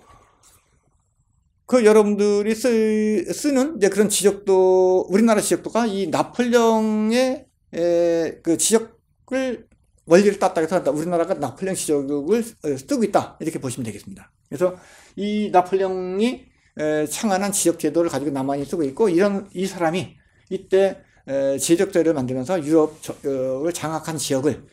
여러분들이 쓰는 이제 그런 지적도, 우리나라 지적도가 이 나폴레옹의 그 지적을 원리를 땄다 해서 우리나라가 나폴레옹 지적을 쓰고 있다, 이렇게 보시면 되겠습니다. 그래서 이 나폴레옹이 창안한 지적 제도를 가지고 남한이 쓰고 있고, 이 사람이 이때 지적도를 만들면서 유럽을 장악한 지역을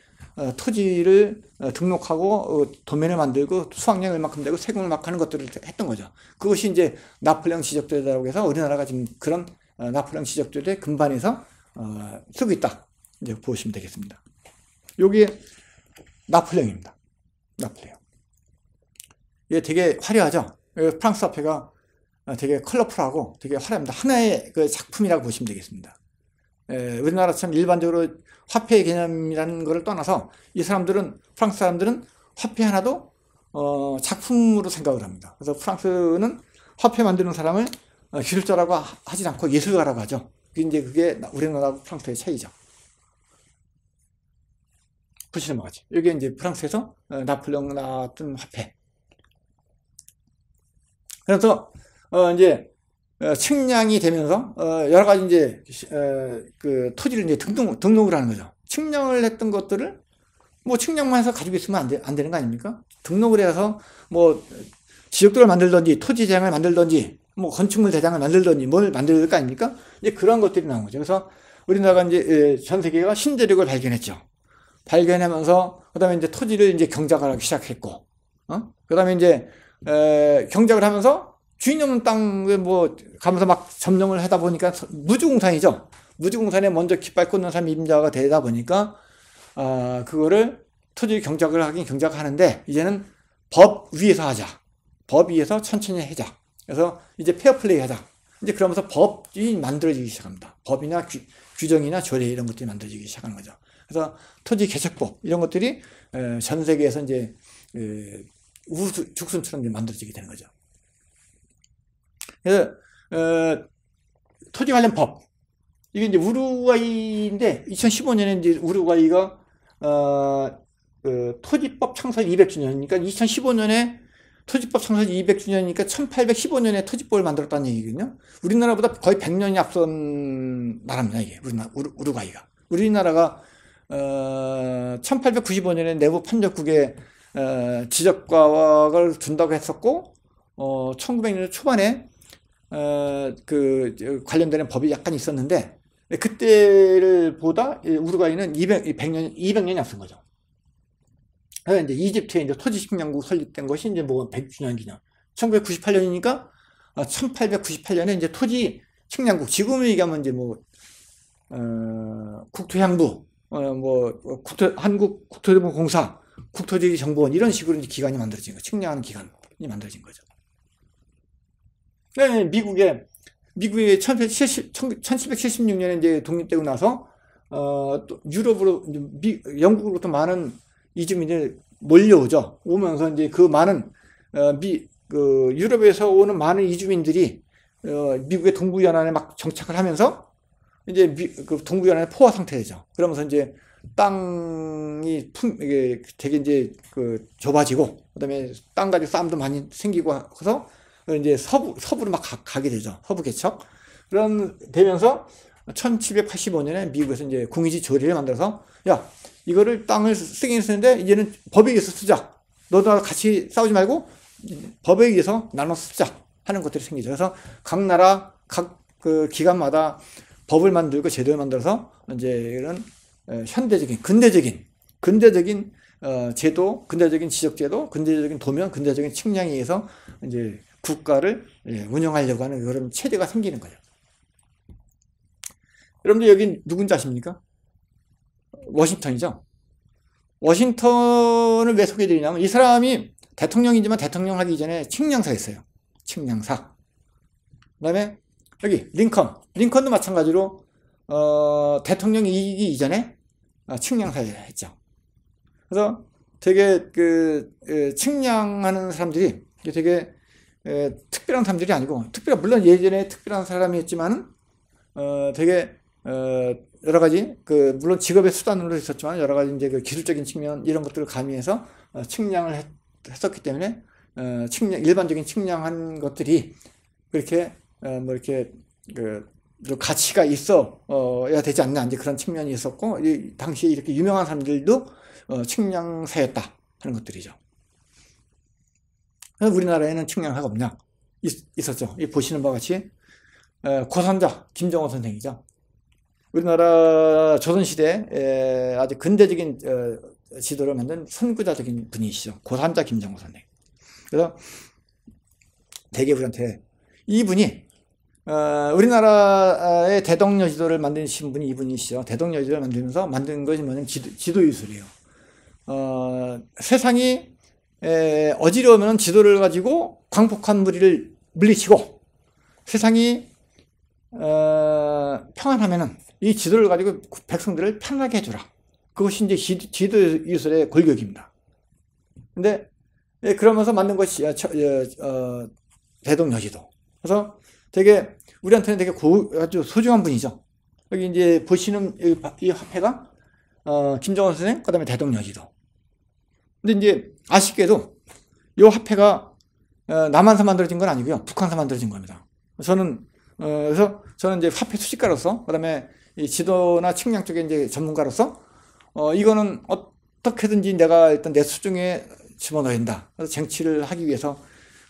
토지를 등록하고 도면을 만들고 수확량이 얼마큼 되고 세금을 막 하는 것들을 했던 거죠. 그것이 이제 나폴레옹 지적도라고 해서 우리나라가 지금 그런 나폴레옹 지적도의 근반에서 쓰고 있다, 이제 보시면 되겠습니다. 요게 나폴레옹입니다. 나폴레옹. 이게 되게 화려하죠. 프랑스 화폐가 되게 컬러풀하고 되게 화려합니다. 하나의 그 작품이라고 보시면 되겠습니다. 우리나라처럼 일반적으로 화폐의 개념이라는 것을 떠나서 프랑스 사람들은 화폐 하나도 작품으로 생각을 합니다. 그래서 프랑스는 화폐 만드는 사람을 기술자라고 하지 않고 예술가라고 하죠. 그게 우리나라하고 프랑스의 차이죠. 보시는 것 같이. 이게 이제 프랑스에서 나폴레옹 나왔던 화폐. 그래서 이제 측량이 되면서 여러 가지 이제 그 토지를 이제 등록을 하는 거죠. 측량을 했던 것들을 뭐 측량만 해서 가지고 있으면 안 되는 거 아닙니까? 등록을 해서 뭐 지역도를 만들든지 토지 대장을 만들든지 뭐 건축물 대장을 만들든지 뭘 만들 거 아닙니까? 이제 그런 것들이 나온 거죠. 그래서 우리나라가 이제 전 세계가 신재력을 발견했죠. 발견하면서 그다음에 이제 토지를 이제 경작을 하기 시작했고, 그다음에 이제 경작을 하면서 주인 없는 땅에 뭐 가면서 막 점령을 하다 보니까 무주공산이죠. 무주공산에 먼저 깃발 꽂는 사람이 임자가 되다 보니까 그거를 토지 경작을 하긴 경작하는데 이제는 법 위에서 하자. 법 위에서 천천히 하자. 그래서 이제 페어플레이 하자. 이제 그러면서 법이 만들어지기 시작합니다. 법이나 규정이나 조례 이런 것들이 만들어지기 시작하는 거죠. 그래서 토지 개척법 이런 것들이 전 세계에서 이제 우후죽순처럼 만들어지게 되는 거죠. 그래서 토지 관련 법, 이게 이제 우루과이인데 2015년에 이제 우루과이가 토지법 창설 200주년이니까 2015년에 토지법 창설 200주년이니까 1815년에 토지법을 만들었다는 얘기거든요. 우리나라보다 거의 100년이 앞선 나라입니다. 이게 우루과이가. 우리나라가 1895년에 내부 판적국에 지적과학을 둔다고 했었고 1900년 초반에 관련되는 법이 약간 있었는데 그때를 보다 우루과이는 200년이 앞선 거죠. 그래서 이제 이집트에 이제 토지 식량국 설립된 것이 이제 뭐 100주년 기념. 1998년이니까 1898년에 이제 토지 식량국, 지금을 얘기하면 이제 뭐 국토향부, 한국 국토정보공사, 국토지정보원 이런 식으로 이제 기관이 만들어진 거죠. 측량하는 기관이 만들어진 거죠. 네, 미국의 1776년에 이제 독립되고 나서 또 유럽으로 영국으로부터 많은 이주민들 몰려오죠. 오면서 이제 그 많은 유럽에서 오는 많은 이주민들이 미국의 동부 연안에 막 정착을 하면서 이제 그 동부 연안에 포화 상태죠. 그러면서 이제 땅이 이게 되게 이제 좁아지고 그다음에 땅 가지고 싸움도 많이 생기고 해서 이제 서부로 막 가게 되죠. 서부 개척. 되면서 1785년에 미국에서 이제 공유지 조례를 만들어서 야, 이거를 땅을 쓰긴 쓰는데 이제는 법에 의해서 쓰자. 너도 같이 싸우지 말고 법에 의해서 나눠 쓰자 하는 것들이 생기죠. 그래서 각 나라 각 그 기관마다 법을 만들고 제도를 만들어서 이제 이런 현대적인 근대적인 제도, 근대적인 지적제도, 근대적인 도면, 근대적인 측량에 의해서 이제 국가를 운영하려고 하는 그런 체제가 생기는 거예요. 여러분들 여기 누군지 아십니까? 워싱턴이죠. 워싱턴을 왜 소개해드리냐면 이 사람이 대통령이지만 대통령 하기 이전에 측량사였어요. 측량사. 그 다음에 여기 링컨도 마찬가지로 대통령이 이기기 이전에 측량사를 했죠. 그래서 되게 측량하는 사람들이 되게 특별한 사람들이 아니고, 물론 예전에 특별한 사람이었지만은 되게 여러 가지 물론 직업의 수단으로 있었지만 여러 가지 이제 기술적인 측면 이런 것들을 가미해서 측량을 했었기 때문에 일반적인 측량한 것들이 그렇게 뭐 이렇게 좀 가치가 있어야 되지 않나, 이제 그런 측면이 있었고, 이 당시에 이렇게 유명한 사람들도 측량사였다 하는 것들이죠. 우리나라에는 측량사가 없냐? 있었죠. 이 보시는 바와 같이 고산자 김정호 선생이죠. 우리나라 조선시대 아주 근대적인 지도를 만든 선구자적인 분이시죠. 고산자 김정호 선생. 그래서 되게 우리한테 이분이 우리나라의 대동여 지도를 만드신 분이 이분이시죠. 대동여 지도를 만들면서 만든 것이 뭐냐면 지도유술이에요. 세상이 어지러우면 지도를 가지고 광폭한 무리를 물리치고, 세상이 평안하면은 이 지도를 가지고 백성들을 편하게 해주라. 그것이 이제 지도유술의 골격입니다. 근데 그러면서 만든 것이 대동여지도. 그래서 되게 우리한테는 되게 아주 소중한 분이죠. 여기 이제 보시는 이 화폐가 김정호 선생, 그다음에 대동여지도. 근데 이제 아쉽게도 이 화폐가 남한서 만들어진 건 아니고요, 북한서 만들어진 겁니다. 그래서 저는 이제 화폐 수집가로서, 그다음에 이 지도나 측량 쪽에 이제 전문가로서 이거는 어떻게든지 내가 일단 내 수중에 집어넣어야 된다. 그래서 쟁취를 하기 위해서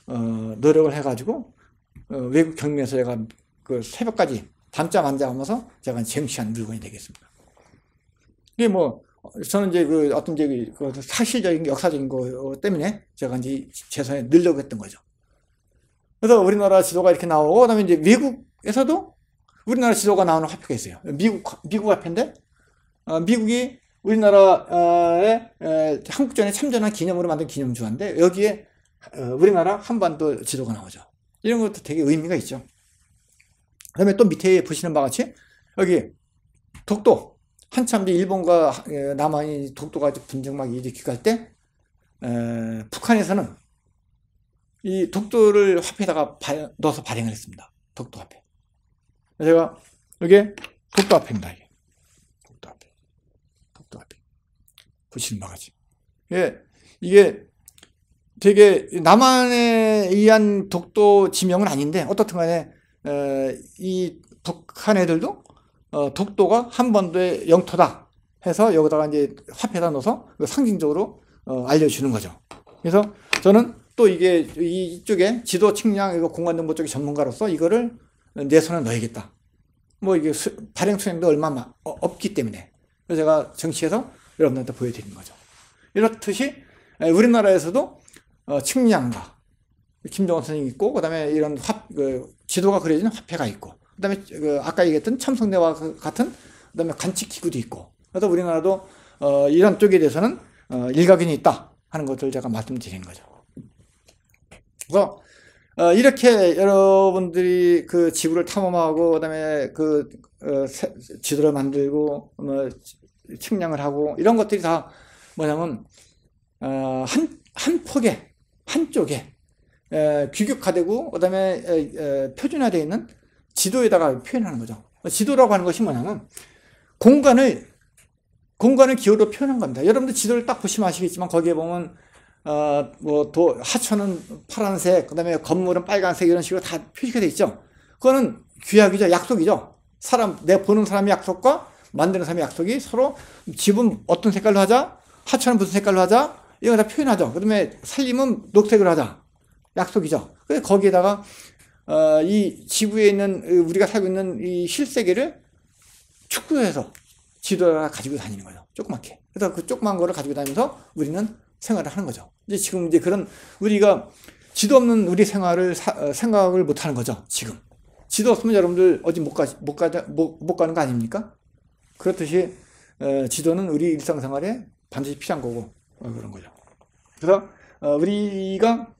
노력을 해가지고 외국 경매에서 제가 새벽까지 밤잠 안 자면서 제가 쟁취한 물건이 되겠습니다. 이게 뭐 저는 이제 어떤 이제 사실적인 역사적인 거 때문에 제가 이제 최선에 늘려고 했던 거죠. 그래서 우리나라 지도가 이렇게 나오고, 그다음에 이제 미국에서도 우리나라 지도가 나오는 화폐가 있어요. 미국 화폐인데 미국이 우리나라의 한국전에 참전한 기념으로 만든 기념주화인데 여기에 우리나라 한반도 지도가 나오죠. 이런 것도 되게 의미가 있죠. 그 다음에 또 밑에 보시는 바와 같이 여기 독도, 한참 이제 일본과 남한이 독도가 분쟁 막 일으키고 할 때 북한에서는 이 독도를 화폐에다가 넣어서 발행을 했습니다. 독도 화폐. 제가 이게 독도 화폐입니다. 독도 화폐. 보시는 바와 같이. 이게 되게 남한에 의한 독도 지명은 아닌데 어떻든 간에 이 북한 애들도 독도가 한반도의 영토다 해서 여기다가 이제 화폐에다 넣어서 상징적으로 알려주는 거죠. 그래서 저는 또 이쪽에 지도 측량 이거 공간정보 쪽의 전문가로서 이거를 내 손에 넣어야겠다. 뭐 이게 발행 수량도 얼마 없기 때문에. 그래서 제가 정치해서 여러분들한테 보여드리는 거죠. 이렇듯이 우리나라에서도 측량가 김정호 선생님이 있고, 그 다음에 이런 지도가 그려진 화폐가 있고, 그 다음에 아까 얘기했던 첨성대와 같은, 그 다음에 관측기구도 있고, 그래서 우리나라도 이런 쪽에 대해서는 일가견이 있다 하는 것을 제가 말씀드리는 거죠. 그래서 이렇게 여러분들이 지구를 탐험하고, 그 다음에 지도를 만들고 측량을 하고, 이런 것들이 다 뭐냐면 한 폭에, 한쪽에 규격화되고 그 다음에 표준화되어 있는 지도에다가 표현하는 거죠. 지도라고 하는 것이 뭐냐면 공간을 기호로 표현한 겁니다. 여러분들 지도를 딱 보시면 아시겠지만 거기에 보면 하천은 파란색, 그 다음에 건물은 빨간색, 이런 식으로 다 표시가 되어 있죠. 그거는 규약이죠. 약속이죠. 내 보는 사람의 약속과 만드는 사람의 약속이 서로 집은 어떤 색깔로 하자, 하천은 무슨 색깔로 하자, 이거 다 표현하죠. 그 다음에 살림은 녹색으로 하자. 약속이죠. 그래서 거기에다가 이 지구에 있는 우리가 살고 있는 이 실세계를 축소해서 지도를 가지고 다니는 거죠. 조그맣게. 그래서 그 조그만 거를 가지고 다니면서 우리는 생활을 하는 거죠. 이제 지금 이제 그런 우리가 지도 없는 우리 생활을 생각을 못 하는 거죠. 지금 지도 없으면 여러분들 어디 못 가는 거 아닙니까? 그렇듯이 지도는 우리 일상생활에 반드시 필요한 거고 그런 거죠. 그래서 우리가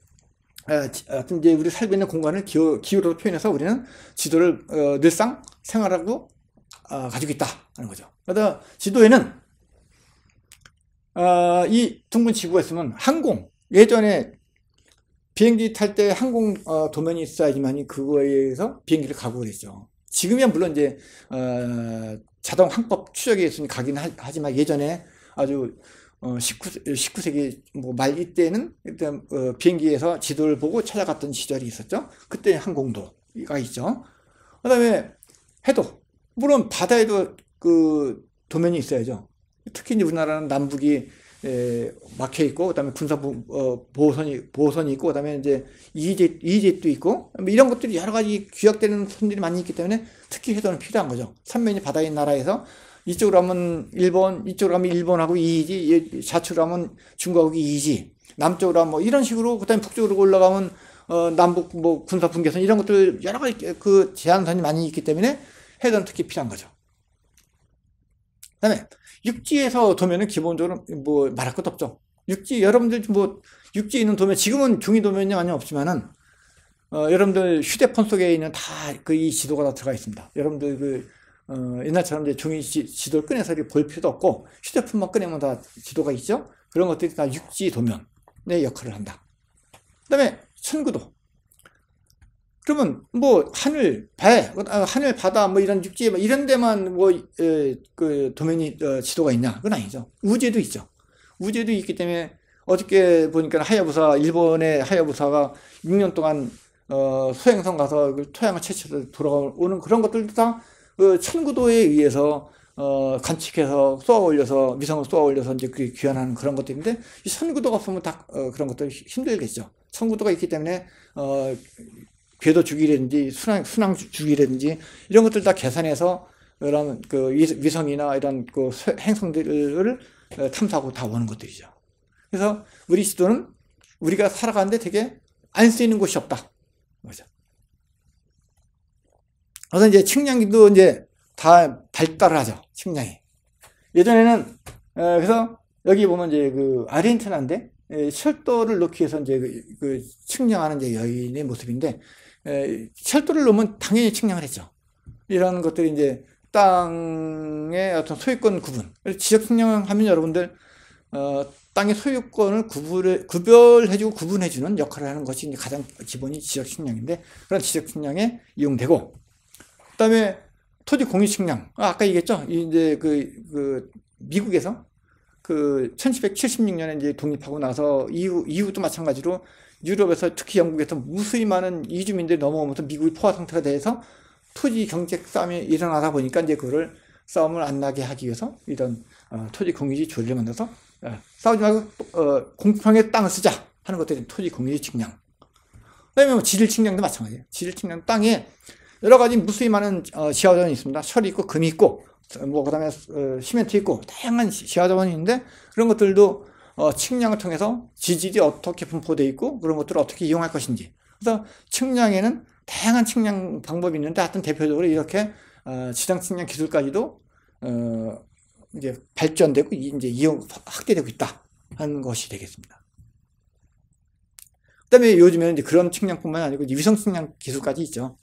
이제 우리 살고 있는 공간을 기호로 표현해서 우리는 지도를 늘상 생활하고 가지고 있다 하는 거죠. 그래서 지도에는 이 둥근 지구가 있으면 항공, 예전에 비행기 탈 때 항공 도면이 있어야지만 그거에 의해서 비행기를 가고 그랬죠. 지금이야 물론 이제 자동 항법 추적에 있으니 가긴 하지만 예전에 아주 19세기 뭐 말 이때는 일단 비행기에서 지도를 보고 찾아갔던 시절이 있었죠. 그때 항공도가 있죠. 그다음에 해도 물론 바다에도 그 도면이 있어야죠. 특히 이제 우리나라는 남북이 막혀 있고, 그다음에 군사 보호선이 있고, 그다음에 이제 이jet도 있고, 뭐 이런 것들이 여러 가지 규약되는 선들이 많이 있기 때문에 특히 해도는 필요한 거죠. 삼면이 바다에 있는 나라에서 이쪽으로 하면 일본, 이쪽으로 하면 일본하고 이지, 좌측으로 하면 중국하고 이지, 남쪽으로 하면 뭐 이런 식으로, 그다음에 북쪽으로 올라가면 남북 뭐 군사 분계선 이런 것들 여러 가지 그 제한선이 많이 있기 때문에 해도는 특히 필요한 거죠. 그다음에 육지에서 도면은 기본적으로 뭐 말할 것도 없죠. 여러분들 뭐 육지에 있는 도면, 지금은 종이 도면이 많이 없지만은 여러분들 휴대폰 속에 있는 다 그 이 지도가 다 들어가 있습니다. 여러분들 옛날처럼 이제 종이 지도를 꺼내서 이렇게 볼 필요도 없고 휴대폰만 꺼내면 다 지도가 있죠. 그런 것들이 다 육지 도면의 역할을 한다. 그다음에 천구도. 그러면 뭐 하늘, 바다 뭐 이런 육지 이런 데만 뭐 그 도면이 지도가 있냐? 그건 아니죠. 우주에도 있죠. 우주에도 있기 때문에 어저께 보니까 일본의 하야부사가 6년 동안 소행성 가서 토양을 채취해서 돌아오는 그런 것들도 다 천구도에 의해서 관측해서 쏘아올려서 위성을 쏘아올려서 이제 그 귀환하는 그런 것들인데, 이 천구도가 없으면 다 그런 것들 힘들겠죠. 천구도가 있기 때문에 궤도 주기라든지 순항 주기라든지 이런 것들 다 계산해서 그런 그 위성이나 이런 그 행성들을 탐사하고 다 오는 것들이죠. 그래서 우리 지도는 우리가 살아가는데 되게 안 쓰이는 곳이 없다. 그렇죠. 그래서 이제 측량기도 이제 다 발달을 하죠. 측량이. 예전에는 그래서 여기 보면 이제 그 아르헨티나인데 철도를 넣기 위해서 이제 그 측량하는 이제 여인의 모습인데, 철도를 놓으면 당연히 측량을 했죠. 이런 것들이 이제 땅의 어떤 소유권 구분, 지적 측량하면 여러분들 땅의 소유권을 구별해주고 구분해주는 역할을 하는 것이 이제 가장 기본이 지적 측량인데, 그런 지적 측량에 이용되고, 그다음에 토지 공유 측량, 아까 얘기했죠. 이제 미국에서 1776년에 이제 독립하고 나서 이후도 마찬가지로 유럽에서 특히 영국에서 무수히 많은 이주민들이 넘어오면서 미국이 포화 상태가 돼서 토지 경제 싸움이 일어나다 보니까 이제 그거를 싸움을 안 나게 하기 위해서 이런 토지 공유지 조례를 만들어서 싸우지 말고 공평하게 땅을 쓰자 하는 것들이 토지 공유지 측량. 그다음에 뭐 지질 측량도 마찬가지예요. 지질 측량, 땅에 여러 가지 무수히 많은 지하자원이 있습니다. 철이 있고 금이 있고 뭐 그다음에 시멘트 있고 다양한 지하자원이 있는데, 그런 것들도 측량을 통해서 지질이 어떻게 분포되어 있고 그런 것들을 어떻게 이용할 것인지. 그래서 측량에는 다양한 측량 방법이 있는데, 하여튼 대표적으로 이렇게 지상 측량 기술까지도 이제 발전되고 이제 확대되고 있다 하는 것이 되겠습니다. 그다음에 요즘에는 이제 그런 측량뿐만 아니고 위성 측량 기술까지 있죠.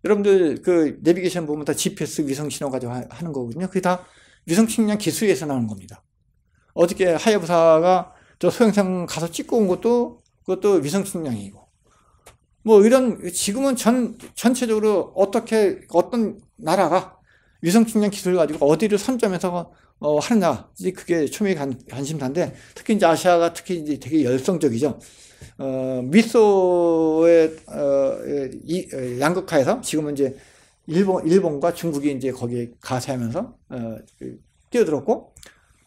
여러분들 그 내비게이션 보면 다 GPS 위성 신호 가지고 하는 거거든요. 그게 다 위성 측량 기술에서 나오는 겁니다. 어저께 하야부사가 저 소행성 가서 찍고 온 것도 그것도 위성 측량이고, 뭐 이런 지금은 전체적으로 어떤 나라가 위성 측량 기술을 가지고 어디를 선점해서 하느냐, 그게 초미의 관심사인데, 특히 이제 아시아가 특히 이제 되게 열성적이죠. 미소의 양극화에서 지금은 이제 일본과 중국이 이제 거기에 가세하면서 뛰어들었고,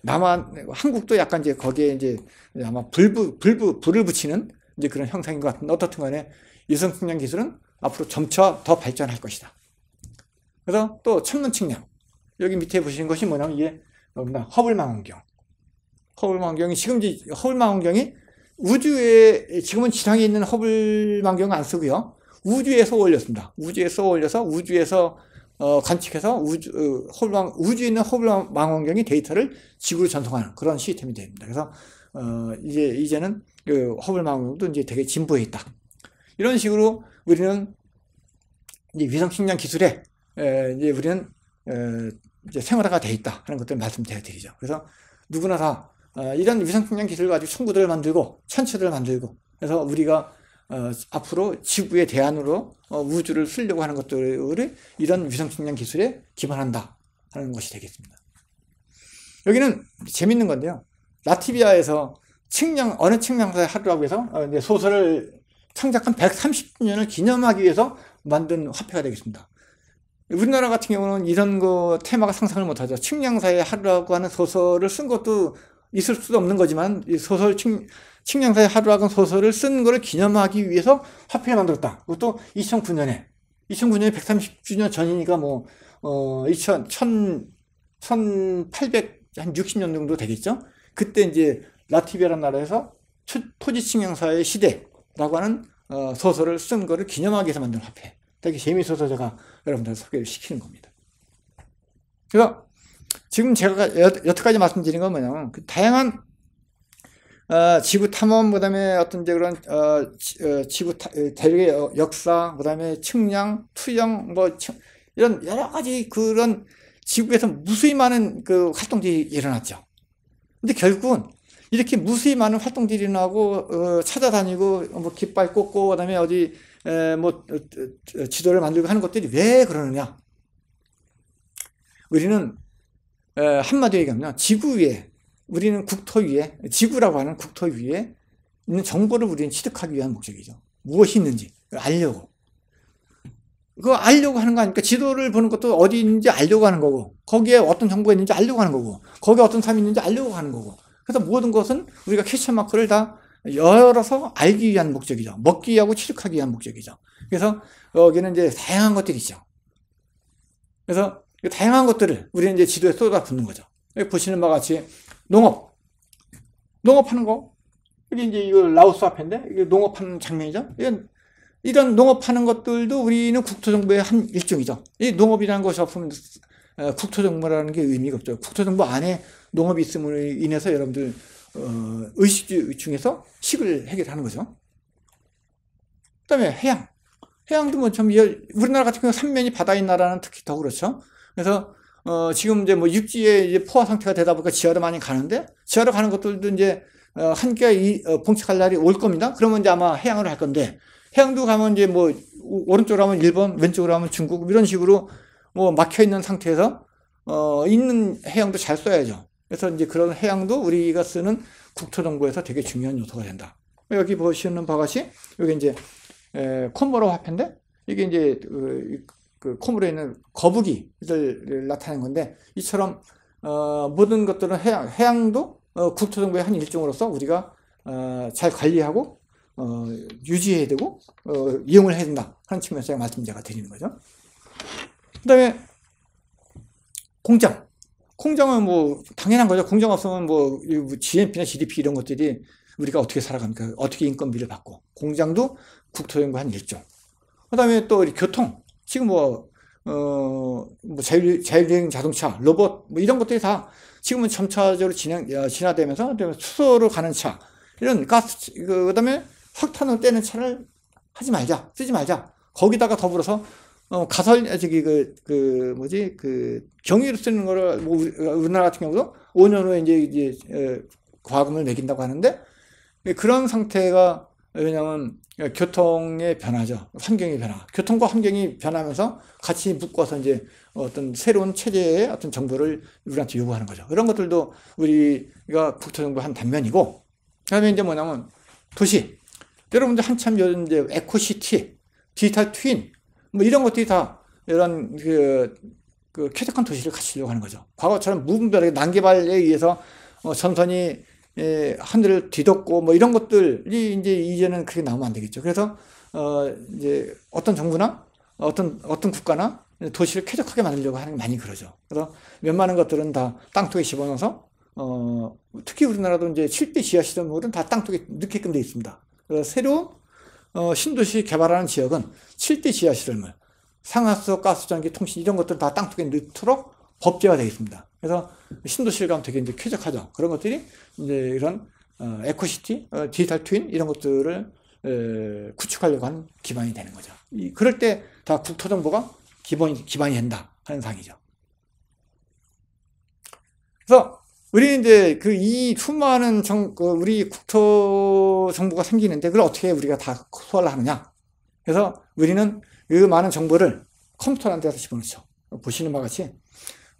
한국도 약간 이제 거기에 이제 아마 불을 붙이는 이제 그런 형상인 것 같은데, 어떻든 간에 위성 측량 기술은 앞으로 점차 더 발전할 것이다. 그래서 또 천문 측량, 여기 밑에 보시는 것이 뭐냐면 이게 허블 망원경. 허블 망원경이 우주에 지금은 지상에 있는 허블 망원경을 안 쓰고요. 우주에서 올렸습니다. 우주에서 올려서 우주에서 관측해서 우주에 있는 허블 망원경이 데이터를 지구로 전송하는 그런 시스템이 됩니다. 그래서 이제는 그 허블 망원경도 이제 되게 진보해 있다. 이런 식으로 우리는 이제 위성 측량 기술에 이제 우리는 이제 생활화가 돼 있다 하는 것들 말씀드리죠. 그래서 누구나 다 이런 위성측량 기술을 가지고 천구들을 만들고 천체들을 만들고, 그래서 우리가 앞으로 지구의 대안으로 우주를 쓰려고 하는 것들을 이런 위성측량 기술에 기반한다 하는 것이 되겠습니다. 여기는 재밌는 건데요. 라트비아에서 어느 측량사의 하루라고 해서 소설을 창작한 130주년을 기념하기 위해서 만든 화폐가 되겠습니다. 우리나라 같은 경우는 이런 거 테마가 상상을 못하죠. 측량사의 하루라고 하는 소설을 쓴 것도 있을 수도 없는 거지만, 이 측량사의 하루라고 하는 소설을 쓴 거를 기념하기 위해서 화폐를 만들었다. 그것도 2009년에 130주년 전이니까 1860년 정도 되겠죠. 그때 이제 라트비아라는 나라에서 토지 측량사의 시대라고 하는 소설을 쓴 거를 기념하기 위해서 만든 화폐. 되게 재미있어서 제가 여러분들 소개를 시키는 겁니다. 그래서 지금 제가 여태까지 말씀드린 건 뭐냐면, 그 다양한 지구 탐험, 그 다음에 어떤 이제 그런 지구 대륙의 역사, 그 다음에 측량, 투영, 이런 여러 가지 그런 지구에서 무수히 많은 그 활동들이 일어났죠. 근데 결국은 이렇게 무수히 많은 활동들이 일어나고 찾아다니고 깃발 꽂고, 그 다음에 어디 지도를 만들고 하는 것들이 왜 그러느냐? 우리는 한마디로 얘기하면 지구 위에, 우리는 국토 위에, 지구라고 하는 국토 위에 있는 정보를 우리는 취득하기 위한 목적이죠. 무엇이 있는지 알려고. 그거 알려고 하는 거 아닙니까? 지도를 보는 것도 어디 있는지 알려고 하는 거고, 거기에 어떤 정보가 있는지 알려고 하는 거고, 거기에 어떤 삶이 있는지 알려고 하는 거고. 그래서 모든 것은 우리가 캡처 마크를 다 열어서 알기 위한 목적이죠. 먹기 위하고 취득하기 위한 목적이죠. 그래서 여기는 이제 다양한 것들이 있죠. 그래서 다양한 것들을 우리는 이제 지도에 쏟아붓는 거죠. 여기 보시는 바와 같이 농업하는 거. 여기 이제 이거 라오스 화폐인데, 이게 농업하는 장면이죠. 이런 농업하는 것들도 우리는 국토정보의 한 일종이죠. 이 농업이라는 것이 없으면 국토정보라는 게 의미가 없죠. 국토정보 안에 농업이 있음으로 인해서 여러분들 의식 중에서 식을 해결하는 거죠. 그 다음에 해양도 참 우리나라 같은 경우 삼면이 바다인 나라는 특히 더 그렇죠. 그래서 지금 이제 육지에 이제 포화 상태가 되다 보니까 지하로 많이 가는데, 지하로 가는 것들도 이제 한계가 봉착할 날이 올 겁니다. 그러면 이제 아마 해양으로 할 건데, 해양도 가면 이제 오른쪽으로 하면 일본, 왼쪽으로 하면 중국, 이런 식으로 막혀 있는 상태에서 있는 해양도 잘 써야죠. 그래서 이제 그런 해양도 우리가 쓰는 국토정보에서 되게 중요한 요소가 된다. 여기 보시는 바와 같이 여기 이제 코모로 화폐인데, 이게 이제 그 코모로에 있는 거북이를 나타낸 건데, 이처럼 모든 것들은 해양도 국토정보의 한 일종으로서 우리가 잘 관리하고 유지해야 되고 이용을 해야 된다 하는 측면에서 제가 말씀 드리는 거죠. 그 다음에 공장은 당연한 거죠. 공장 없으면 GNP나 GDP 이런 것들이 우리가 어떻게 살아갑니까? 어떻게 인건비를 받고. 공장도 국토정보 한 일종. 그 다음에 또 교통. 지금 자율주행 자동차, 로봇, 이런 것들이 다 지금은 점차적으로 진화되면서 수소로 가는 차, 이런 가스, 그 다음에 석탄으로 떼는 차를 쓰지 말자. 거기다가 더불어서 경유로 쓰는 거를 우리나라 같은 경우도 5년 후에 이제 과금을 매긴다고 하는데, 그런 상태가, 왜냐하면 교통의 변화죠. 환경의 변화. 교통과 환경이 변하면서 같이 묶어서 이제 어떤 새로운 체제의 어떤 정보를 우리한테 요구하는 거죠. 이런 것들도 우리가 국토정보 한 단면이고, 그다음에 이제 뭐냐면 도시. 여러분들 한참 요즘 이제 에코시티, 디지털 트윈, 이런 것들이 다 이런 그 쾌적한 도시를 갖추려고 하는 거죠. 과거처럼 무분별하게 난개발에 의해서 전선이 하늘을 뒤덮고 이런 것들이 이제는 그렇게 나오면 안 되겠죠. 그래서 이제 어떤 정부나 어떤 국가나 도시를 쾌적하게 만들려고 하는 게 많이 그러죠. 그래서 웬만한 것들은 다 땅속에 집어넣어서 특히 우리나라도 이제 7대 지하 시설물은 다 땅속에 넣게끔 되어 있습니다. 그래서 새로운 신도시 개발하는 지역은 7대 지하 시설물, 상하수, 가스, 전기, 통신 이런 것들은 다 땅속에 넣도록 법제화 되어 있습니다. 그래서 신도시를 가면 되게 이제 쾌적하죠. 그런 것들이 이제 이런 에코시티, 디지털 트윈 이런 것들을 구축하려고 하는 기반이 되는 거죠. 그럴 때 다 국토정보가 기반이 된다 하는 상이죠. 그래서 우리는 이제 그 이 수많은 우리 국토 정보가 생기는데 그걸 어떻게 우리가 다 소화를 하느냐. 그래서 우리는 그 많은 정보를 컴퓨터라는 데서 집어넣죠. 보시는 바와 같이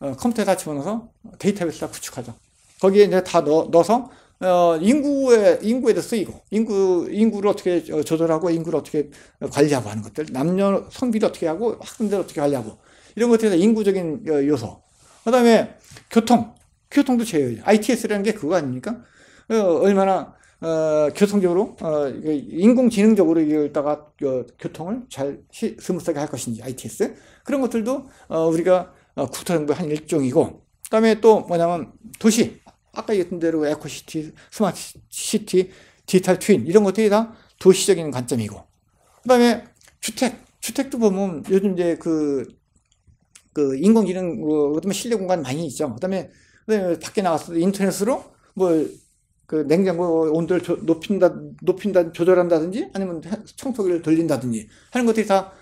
컴퓨터에 다 집어넣어서 데이터베이스를 구축하죠. 거기에 이제 다 넣어서 인구에도 쓰이고 인구를 어떻게 조절하고 인구를 어떻게 관리하고 하는 것들, 남녀 성비를 어떻게 하고 학생들 어떻게 관리하고 이런 것들이 인구적인 요소. 그다음에 교통도 제어해요. ITS라는 게 그거 아닙니까? 얼마나 교통적으로 인공지능적으로 이다가 교통을 잘 스무스하게 할 것인지 ITS 그런 것들도 우리가 국토정보의 한 일종이고, 그다음에 또 뭐냐면 도시, 아까 얘기했던 대로 에코시티, 스마트시티, 디지털 트윈 이런 것들이 다 도시적인 관점이고, 그다음에 주택도 보면 요즘 이제 그 인공지능 그다음에 실내 공간 많이 있죠. 그다음에 밖에 나가서 인터넷으로 뭐 그 냉장고 온도를 높인다 조절한다든지 아니면 청소기를 돌린다든지 하는 것들이 다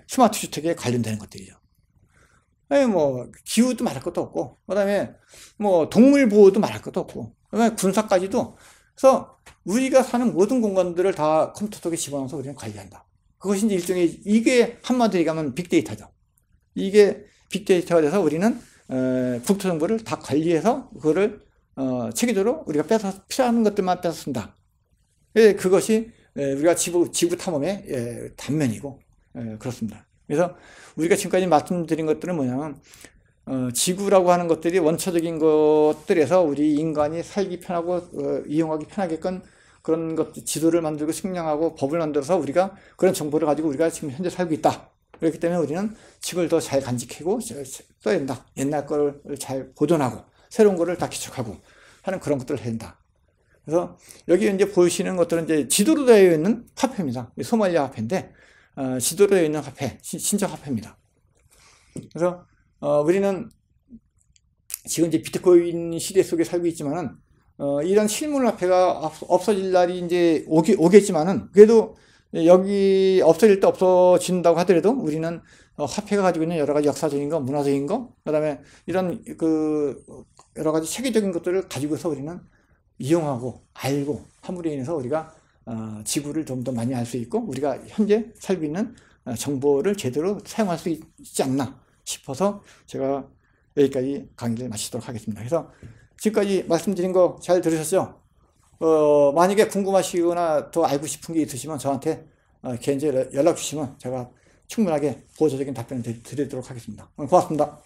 스마트 주택에 관련되는 것들이죠. 뭐 기후도 말할 것도 없고, 그다음에 뭐 동물 보호도 말할 것도 없고, 그다음에 군사까지도. 그래서 우리가 사는 모든 공간들을 다 컴퓨터 속에 집어넣어서 우리는 관리한다. 그것이 이제 일종의, 이게 한마디로 얘기하면 빅데이터죠. 이게 빅데이터가 돼서 우리는 국토 정보를 다 관리해서 그거를 체계적으로 우리가 필요한 것들만 빼서 쓴다. 그것이 우리가 지구 탐험의 단면이고 그렇습니다. 그래서 우리가 지금까지 말씀드린 것들은 뭐냐면 지구라고 하는 것들이 원초적인 것들에서 우리 인간이 살기 편하고 이용하기 편하게끔 그런 것들, 지도를 만들고 측량하고 법을 만들어서 우리가 그런 정보를 가지고 우리가 지금 현재 살고 있다. 그렇기 때문에 우리는 지구를 더 잘 간직하고 써야 된다. 옛날 거를 잘 보존하고 새로운 거를 다 기축하고 하는 그런 것들을 해야 된다. 그래서 여기 이제 보시는 것들은 이제 지도로 되어 있는 화폐입니다. 소말리아 화폐인데 지도로 되어 있는 화폐, 신적 화폐입니다. 그래서 우리는 지금 이제 비트코인 시대 속에 살고 있지만은 이런 실물 화폐가 없어질 날이 이제 오겠지만은, 그래도 여기 없어질 때 없어진다고 하더라도 우리는 화폐가 가지고 있는 여러 가지 역사적인 거, 문화적인 거, 그다음에 이런 여러 가지 체계적인 것들을 가지고서 우리는 이용하고 알고 함으로 인해서 우리가 지구를 좀 더 많이 알 수 있고 우리가 현재 살고 있는 정보를 제대로 사용할 수 있지 않나 싶어서 제가 여기까지 강의를 마치도록 하겠습니다. 그래서 지금까지 말씀드린 거 잘 들으셨죠? 만약에 궁금하시거나 더 알고 싶은 게 있으시면 저한테 개인적으로 연락 주시면 제가 충분하게 보호자적인 답변을 드리도록 하겠습니다. 고맙습니다.